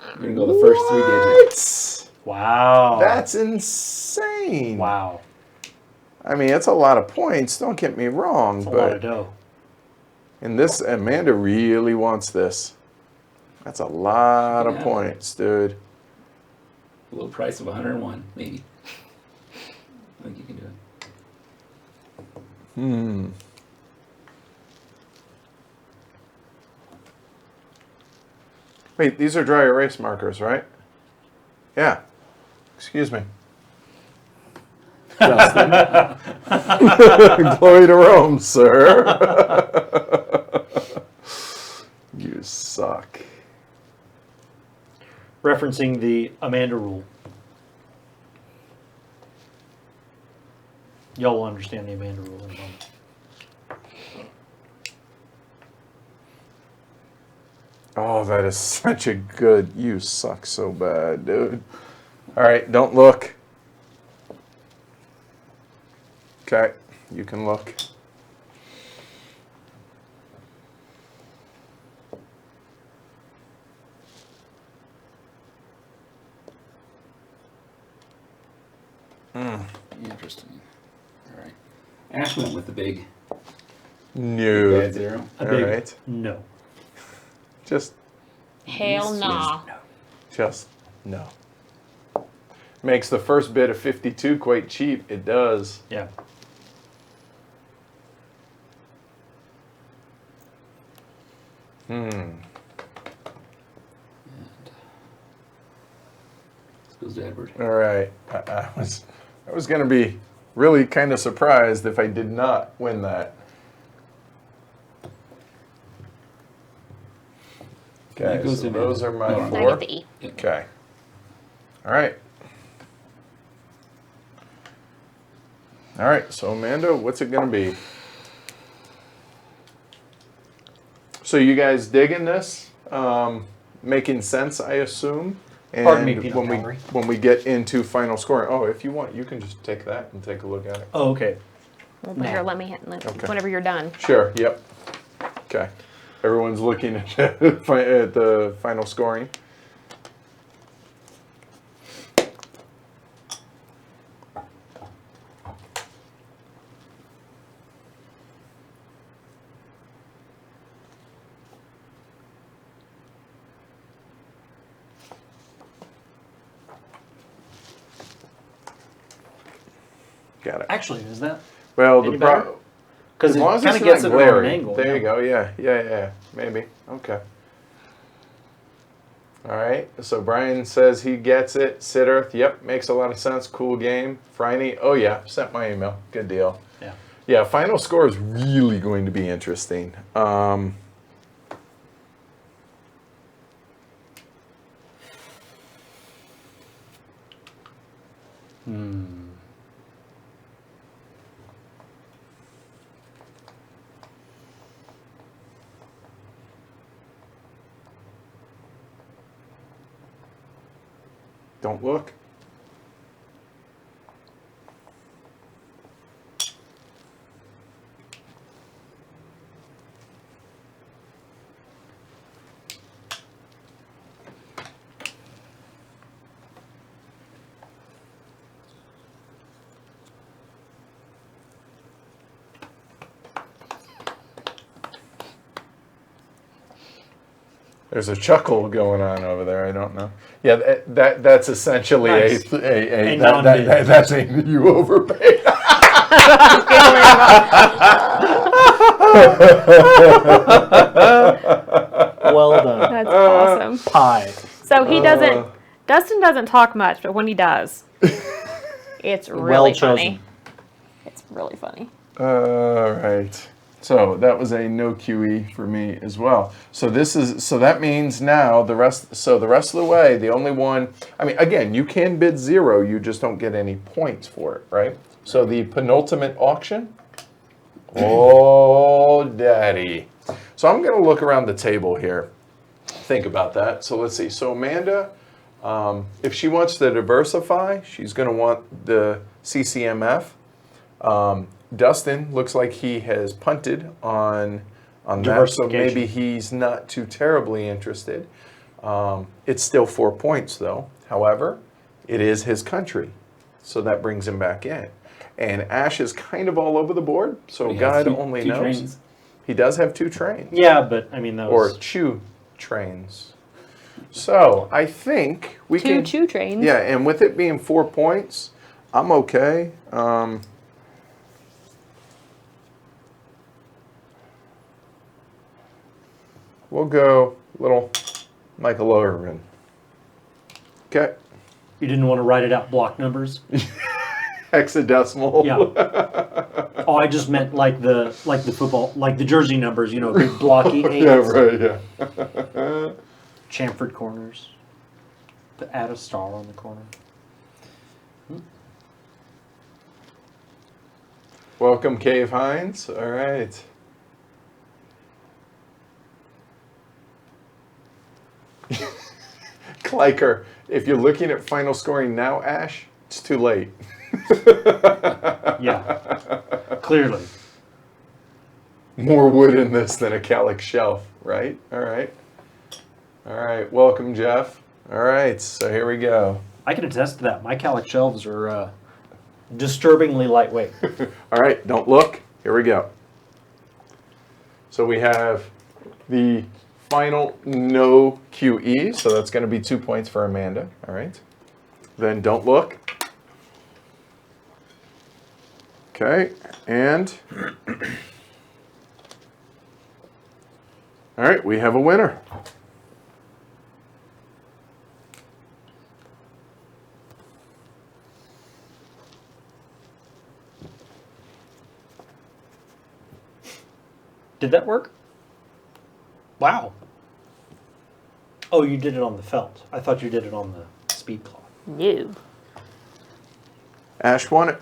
We're going to go the first 3 digits. Wow. That's insane. Wow. I mean, it's a lot of points, don't get me wrong, That's a lot of but dough. and this Amanda really wants this. That's a lot of Yeah. points, dude. A little price of 101, maybe. I think you can do it. Wait, these are dry erase markers, right? Yeah. Excuse me. Justin. Glory to Rome, sir. You suck. Referencing the Amanda rule. Y'all will understand the Amanda rule in a moment. Oh, that is such a good. You suck so bad, dude. All right, don't look. Okay, you can look. Interesting. All right. Ash went with the big No. bad 0. A All big right. no. Just Hell nah. no. Makes the first bid of 52 quite cheap. It does. Yeah. This goes to Edward. All right. I was going to be really kind of surprised if I did not win that. Okay, That goes so to those are Amanda. my No, I four. get the E. Okay. All right. All right, so Amanda, what's it going to be? So you guys digging this? Making sense, I assume? And Pardon me, peanut when we get into final scoring, oh, if you want, you can just take that and take a look at it. Oh, okay. Well, No. here, let me hit Okay. whenever you're done. Sure. Yep. Okay. Everyone's looking at the final scoring. Got it. Actually, is that? Well, Any better? Because as it long as kind it's of gets not it at an glary. angle. There yeah. you go. Yeah. Maybe. Okay. All right. So Brian says he gets it. Sitter. Yep. Makes a lot of sense. Cool game. Franny. Oh yeah. Sent my email. Good deal. Yeah. Yeah. Final score is really going to be interesting. Don't look. There's a chuckle going on over there. I don't know. Yeah, that's essentially Nice. a non-bid. that's a you overpaid. Well done. That's awesome. Pie. So he doesn't. Dustin doesn't talk much, but when he does, it's really Well funny. chosen. It's really funny. All right. So that was a no QE for me as well. So that means now the rest of the way, the only one, I mean, again, you can bid 0, you just don't get any points for it, right? So the penultimate auction. Oh, daddy. So I'm going to look around the table here. Think about that. So let's see. So Amanda, if she wants to diversify, she's going to want the CCMF. Dustin looks like he has punted on that, so maybe he's not too terribly interested. It's still 4 points, though. However, it is his country, so that brings him back in. And Ash is kind of all over the board, so God only knows. Trains. He does have 2 trains. Yeah, but I mean that Or was 2 trains. So I think we can. 2 choo trains. Yeah, and with it being 4 points, I'm okay. We'll go little Michael Irvin. Okay. you didn't want to write it out block numbers. Hexadecimal. Yeah. Oh, I just meant like the football, like the jersey numbers. You know, big blocky. Yeah, right, yeah. Chamfered corners. Add a star on the corner. Welcome, Cave Hines. All right. Kleiker, if you're looking at final scoring now, Ash, it's too late. Yeah. Clearly. More wood in this than a Calic shelf, right? All right. All right. Welcome, Jeff. All right. So here we go. I can attest to that. My Calic shelves are disturbingly lightweight. All right. Don't look. Here we go. So we have the final no QE. So that's going to be 2 points for Amanda. All right. Then don't look. Okay. And all right. We have a winner. Did that work? Wow. Oh, you did it on the felt. I thought you did it on the speed cloth. No. Ash won it.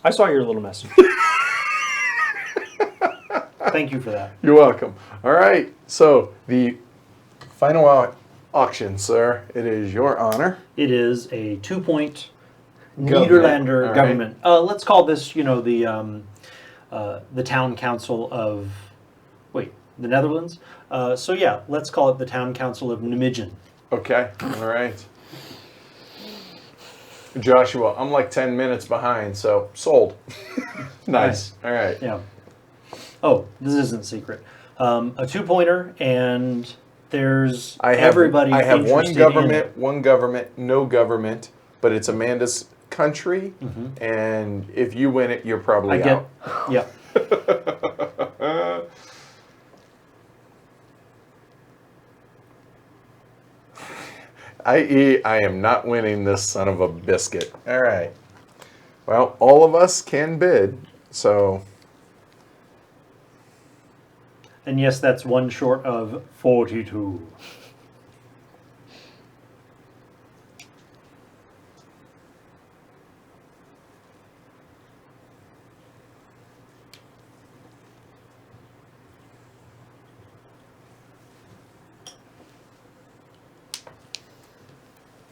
I saw your little message. Thank you for that. You're welcome. All right. So the final auction, sir. It is your honor. It is a 2-point Government. Nederlander All right. government. Let's call this, the town council of, the Netherlands. So yeah, let's call it the town council of Nijmegen. Okay. All right. Joshua, I'm like 10 minutes behind, so sold. Nice. All right. Yeah. Oh, this isn't secret. A 2-pointer, and there's everybody. I have one interested government, no government, but it's Amanda's country, and if you win it, you're probably out. Yeah. I am not winning this son of a biscuit. All right. Well, all of us can bid, so And yes, that's one short of 42.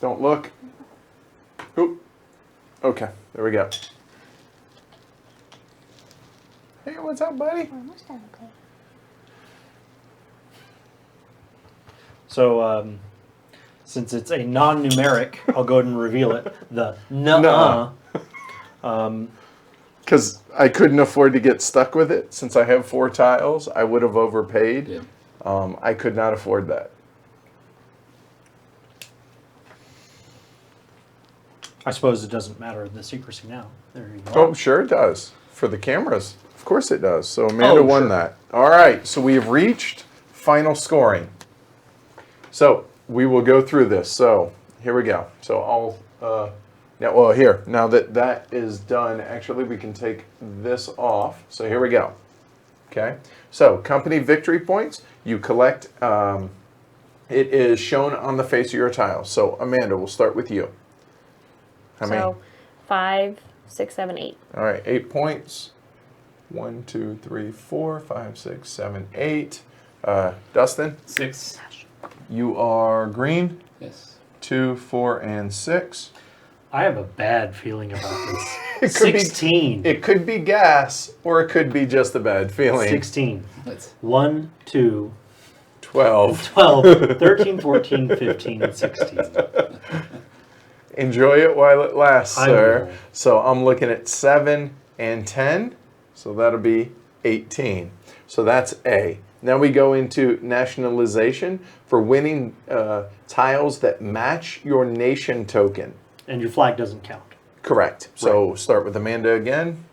don't look. Oop. Okay, there we go. Hey, what's up, buddy? Almost done, okay. So, since it's a non-numeric, I'll go ahead and reveal it. The Nuh-uh. Because I couldn't afford to get stuck with it. Since I have 4 tiles, I would have overpaid. Yeah. I could not afford that. I suppose it doesn't matter the secrecy now. There you go. Oh, sure it does. For the cameras. Of course it does. So Amanda Oh, won sure. that. All right, so we have reached final scoring. So we will go through this. So here we go. So now that that is done, actually we can take this off. So here we go. Okay. So company victory points, you collect, it is shown on the face of your tile. So Amanda, we'll start with you. How many? So 5, 6, 7, 8. All right, 8 points. 1, 2, 3, 4, 5, 6, 7, 8. Dustin, 6. you are green. Yes. 2, 4, and 6. I have a bad feeling about this. It could be- 16. It could be gas, or it could be just a bad feeling. 16. Let's. 1, 2, 12. 12, 13, 14, 15, 16. Enjoy it while it lasts, I sir. will. So I'm looking at 7 and 10. So that'll be 18. So that's A. Now we go into nationalization for winning tiles that match your nation token. And your flag doesn't count. Correct. So start with Amanda again.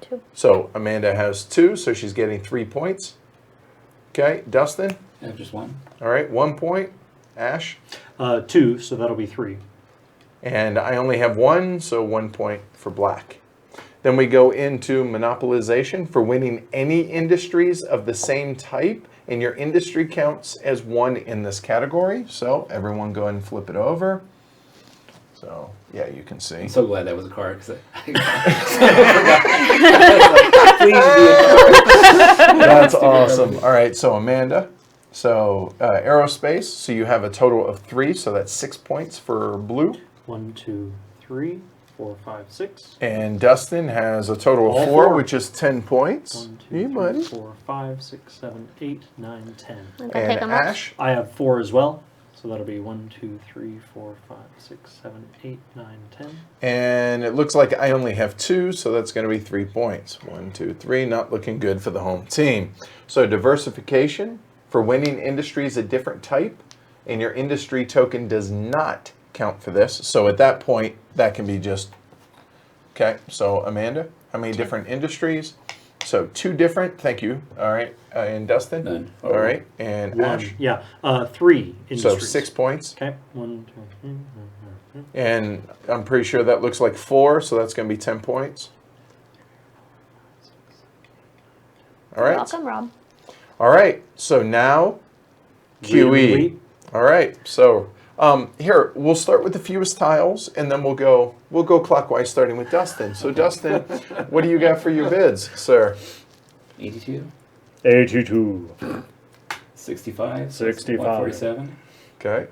2. So Amanda has 2, so she's getting 3 points. Okay, Dustin. I have just 1. All right, 1 point. Ash. 2, so that'll be 3. And I only have 1, so 1 point for black. Then we go into monopolization for winning any industries of the same type, and your industry counts as 1 in this category. So everyone go ahead and flip it over. So yeah, you can see. I'm so glad that was a card because That's awesome. All right, so Amanda. So aerospace, so you have a total of 3, so that's 6 points for blue. 1, 2, 3, 4, 5, 6. And Dustin has a total of All 4, four. which is 10 points. 1, Hey, 2, 3, buddy. 4, 5, 6, 7, 8, 9, 10. I'm gonna take And them off. Ash. I have 4 as well. So that'll be 1, 2, 3, 4, 5, 6, 7, 8, 9, 10. And it looks like I only have 2, so that's going to be 3 points. 1, 2, 3, not looking good for the home team. So diversification for winning industries a different type, and your industry token does not count for this. So at that point, that can be just, okay, so Amanda, how many different industries? So 2 different, thank you. All right, and Dustin? None. All right, and 1. Ash? Yeah. 3 industries. So 6 points. Okay. 1, 2, 3, 4, 5, 6. And I'm pretty sure that looks like 4, so that's going to be 10 points. All You're right. welcome, Rob. All right. So now QE. All right. So here we'll start with the fewest tiles, and then we'll go clockwise, starting with Dustin. So Dustin, what do you got for your bids, sir? 82, 82. 65, 65. 147, Okay.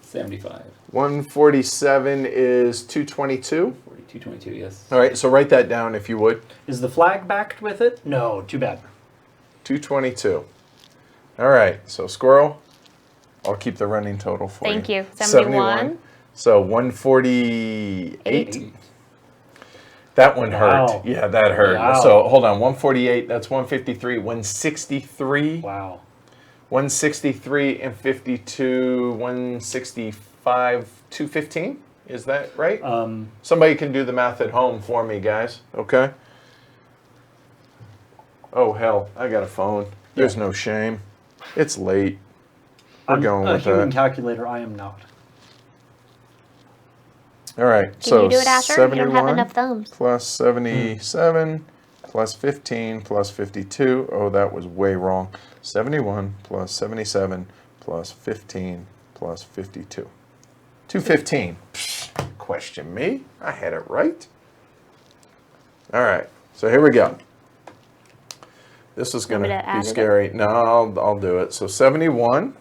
75. 147 is 222. 222, yes. All right, so write that down if you would. Is the flag backed with it? No, too bad. 222. All right, so Squirrel, I'll keep the running total for you. Thank you. 71. So 148. Eight. That one hurt. Wow. Yeah, that hurt. Wow. So hold on, 148, that's 153, 163. Wow. 163 and 52, 165, 215. Is that right? Somebody can do the math at home for me, guys. Okay. Oh, hell. I got a phone. There's no shame. It's late. I'm going a with human that. calculator. I am not. All right. Can So you do it, Asher? You don't have 71 enough thumbs. plus 77 plus 15 plus 52. Oh, that was way wrong. 71 plus 77 plus 15 plus 52. 215. Question me. I had it right. All right. So here we go. This is going Want me to to be add it? scary. No, I'll do it. So 71.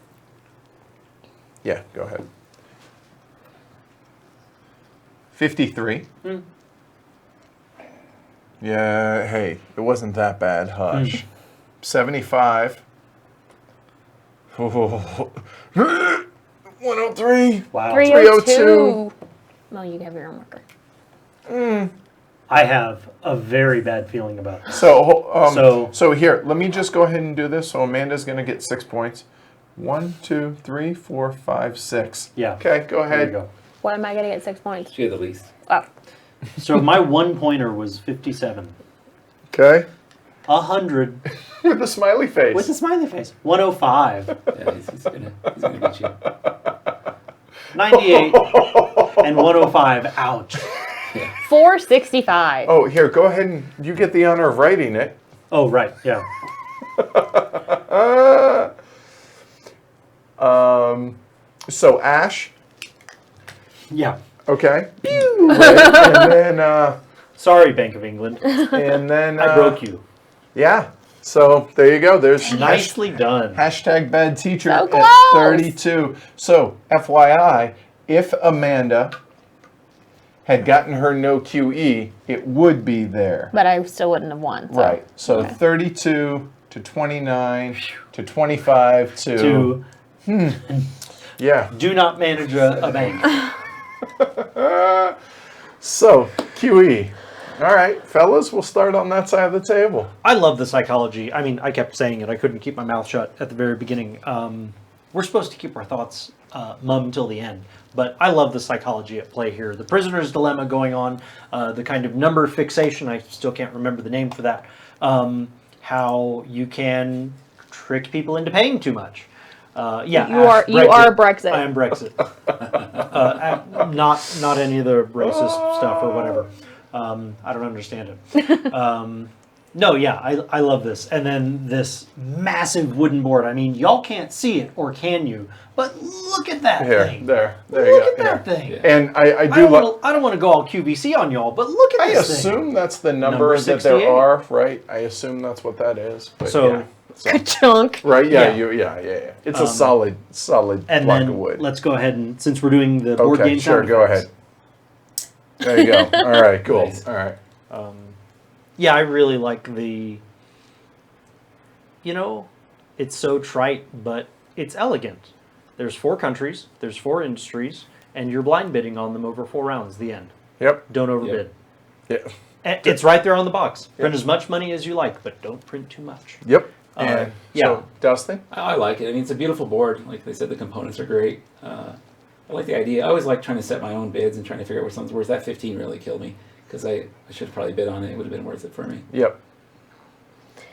Yeah, go ahead. 53. Yeah, hey, it wasn't that bad. Hush. 75. 103. Wow. 302. Well, you have your own marker. I have a very bad feeling about this. So here, let me just go ahead and do this. So Amanda's going to get 6 points. 1, 2, 3, 4, 5, 6. Yeah. Okay, go There ahead. you go. Why am I going to get 6 points? She had the least. Oh. So my 1 pointer was 57. Okay. 100 With a smiley face. with a smiley face. 105. Yeah, he's gonna beat you. 98 and 105. Ouch. 465. Oh, here, go ahead and you get the honor of writing it. Oh, right. Yeah. So Ash, Yeah. okay. Right, and then, Sorry, Bank of England. I I broke you. Yeah. So there you go. There's Nicely done. hashtag bad teacher So at close. 32. So FYI, if Amanda had gotten her no QE, it would be there. But I still wouldn't have won. So. Right. So Okay. 32 to 29 to 25 To yeah. do not manage a bank. So QE. All right, fellas, we'll start on that side of the table. I love the psychology. I mean, I kept saying it. I couldn't keep my mouth shut at the very beginning. We're supposed to keep our thoughts mum till the end. But I love the psychology at play here. The prisoner's dilemma going on, the kind of number fixation, I still can't remember the name for that, how you can trick people into paying too much. Yeah, You are Brexit. I am Brexit. Not any of the racist stuff or whatever. I don't understand it. No, yeah, I love this. And then this massive wooden board. I mean, y'all can't see it, or can you? But look at that thing. There you Look go. at that Here. thing. Yeah. And I I do don't want to go all QVC on y'all, but look at I this assume thing. that's the number Number that 68. there are, right? I assume that's what that is. But So- yeah. Good chunk. Right? Yeah, Yeah. It's a solid And block then of wood. let's go ahead and, since we're doing the board Okay, game sure, sound go effects, ahead. There you go. All right, cool. Nice. All right. Yeah, I really like the, it's so trite, but it's elegant. There's 4 countries, there's 4 industries, and you're blind bidding on them over 4 rounds, the end. Yep. Don't overbid. Yep. And it's right there on the box. Print as much money as you like, but don't print too much. Yep. And yeah. so, Dustin? I like it. I mean, it's a beautiful board. Like they said, the components are great. I like the idea. I always like trying to set my own bids and trying to figure out where something's worth. That 15 really killed me because I should have probably bid on it. It would have been worth it for me. Yep.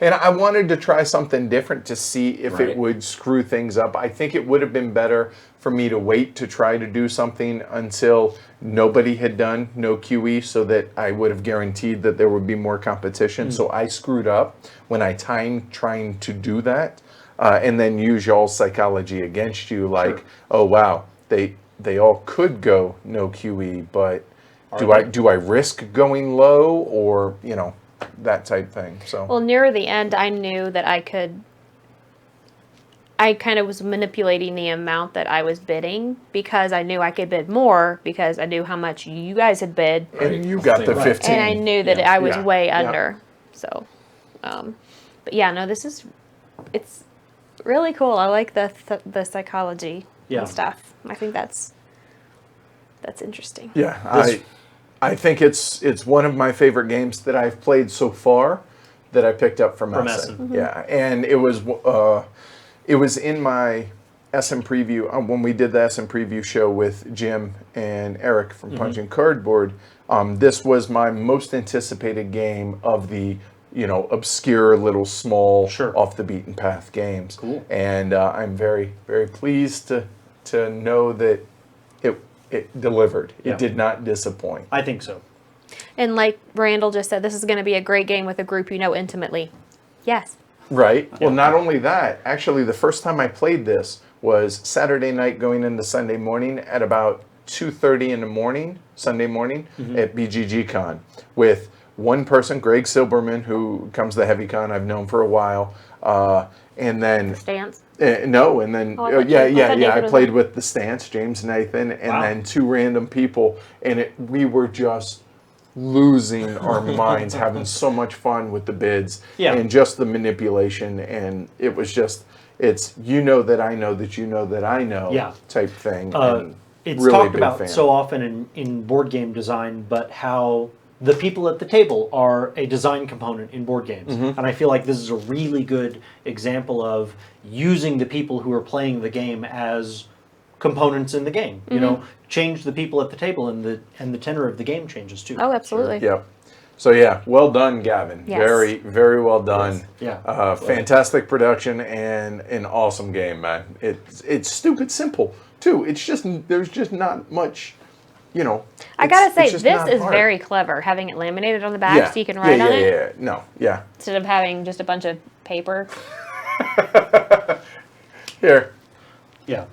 And I wanted to try something different to see if it Right. would screw things up. I think it would have been better for me to wait to try to do something until nobody had done no QE so that I would have guaranteed that there would be more competition. So I screwed up when I timed trying to do that and then use y'all's psychology against you like, oh, wow, they all could go no QE, but do I risk going low or, that type thing. So Well, near the end, I knew that I could I kind of was manipulating the amount that I was bidding because I knew I could bid more because I knew how much you guys had bid, And you got the Right. 15. and I knew that Yeah. I was Yeah. way Yeah. under. So, but yeah, no, it's really cool. I like the psychology Yeah. and stuff. I think that's interesting. Yeah, This- I think it's one of my favorite games that I've played so far that I picked up from From Essen. Essen. Yeah, and it was in my Essen preview when we did the Essen preview show with Jim and Eric from Punch and Cardboard. This was my most anticipated game of the obscure little small Sure. off the beaten path games. Cool. And I'm very very pleased to know that it delivered. Yeah. It did not disappoint. I think so. And like Randall just said, this is going to be a great game with a group you know intimately. Yes. Right. Well, not only that, actually, the first time I played this was Saturday night going into Sunday morning at about 2:30 in the morning, Sunday morning at BGG-Con with one person, Greg Silberman, who comes to HeavyCon. I've known for a while. And then Stance. no, and then Oh, I thought yeah. David I was played on. with the Stance, James Nathan, and Wow. then two random people, and we were just losing our minds, having so much fun with the bids Yeah. and just the manipulation, and it was just it's that I know that you know that I know Yeah. type thing. Uh, and It's really talked big about fan. so often in board game design, but how the people at the table are a design component in board games. Mm-hmm. And I feel like this is a really good example of using the people who are playing the game as components in the game. You know, change the people at the table and the tenor of the game changes too. Oh, absolutely. Yep. So yeah, well done, Gavin. Yes. Very, very well done. Yes. Yeah. Fantastic production and an awesome game, man. It's stupid simple too. It's just there's just not much, I gotta say, it's just this not is hard. very clever, having it laminated on the back so you can write yeah, on yeah, it Yeah, no, yeah. instead of having just a bunch of paper. Here, Yeah.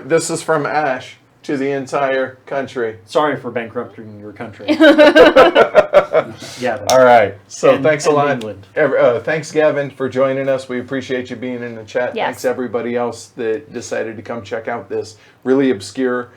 this is from Ash to the entire country. Sorry for bankrupting your country. Yeah. All right. So And- thanks a and lot. England. Thanks, Gavin, for joining us. We appreciate you being in the chat. Yes. Thanks, everybody else that decided to come check out this really obscure,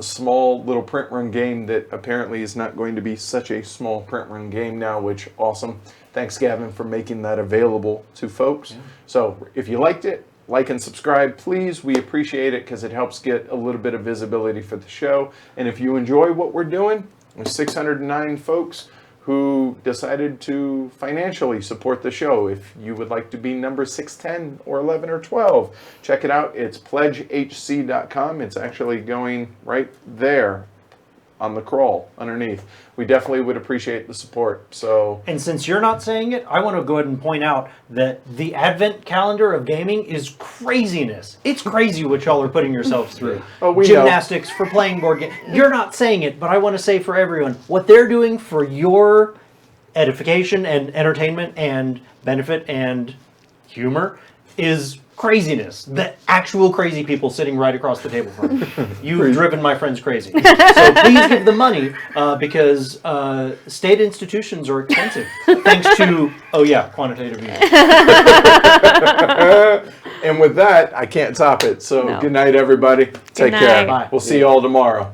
small little print run game that apparently is not going to be such a small print run game now, which awesome. Thanks, Gavin, for making that available to folks. So if you liked it, like and subscribe, please. We appreciate it because it helps get a little bit of visibility for the show. And if you enjoy what we're doing, there's 609 folks who decided to financially support the show. If you would like to be number 610 or 11 or 12, check it out. It's pledgehc.com. It's actually going right there on the crawl underneath. We definitely would appreciate the support. So And since you're not saying it, I want to go ahead and point out that the advent calendar of gaming is craziness. It's crazy what y'all are putting yourselves through. Oh, we know. Gymnastics for playing board games. You're not saying it, but I want to say for everyone, what they're doing for your edification and entertainment and benefit and humor is craziness. The actual crazy people sitting right across the table from you. You've driven my friends crazy. So please give them money because state institutions are expensive. Thanks to, quantitative easing. and with that, I can't top it. So No. good night, everybody. Take care. night. Bye. We'll see you all tomorrow.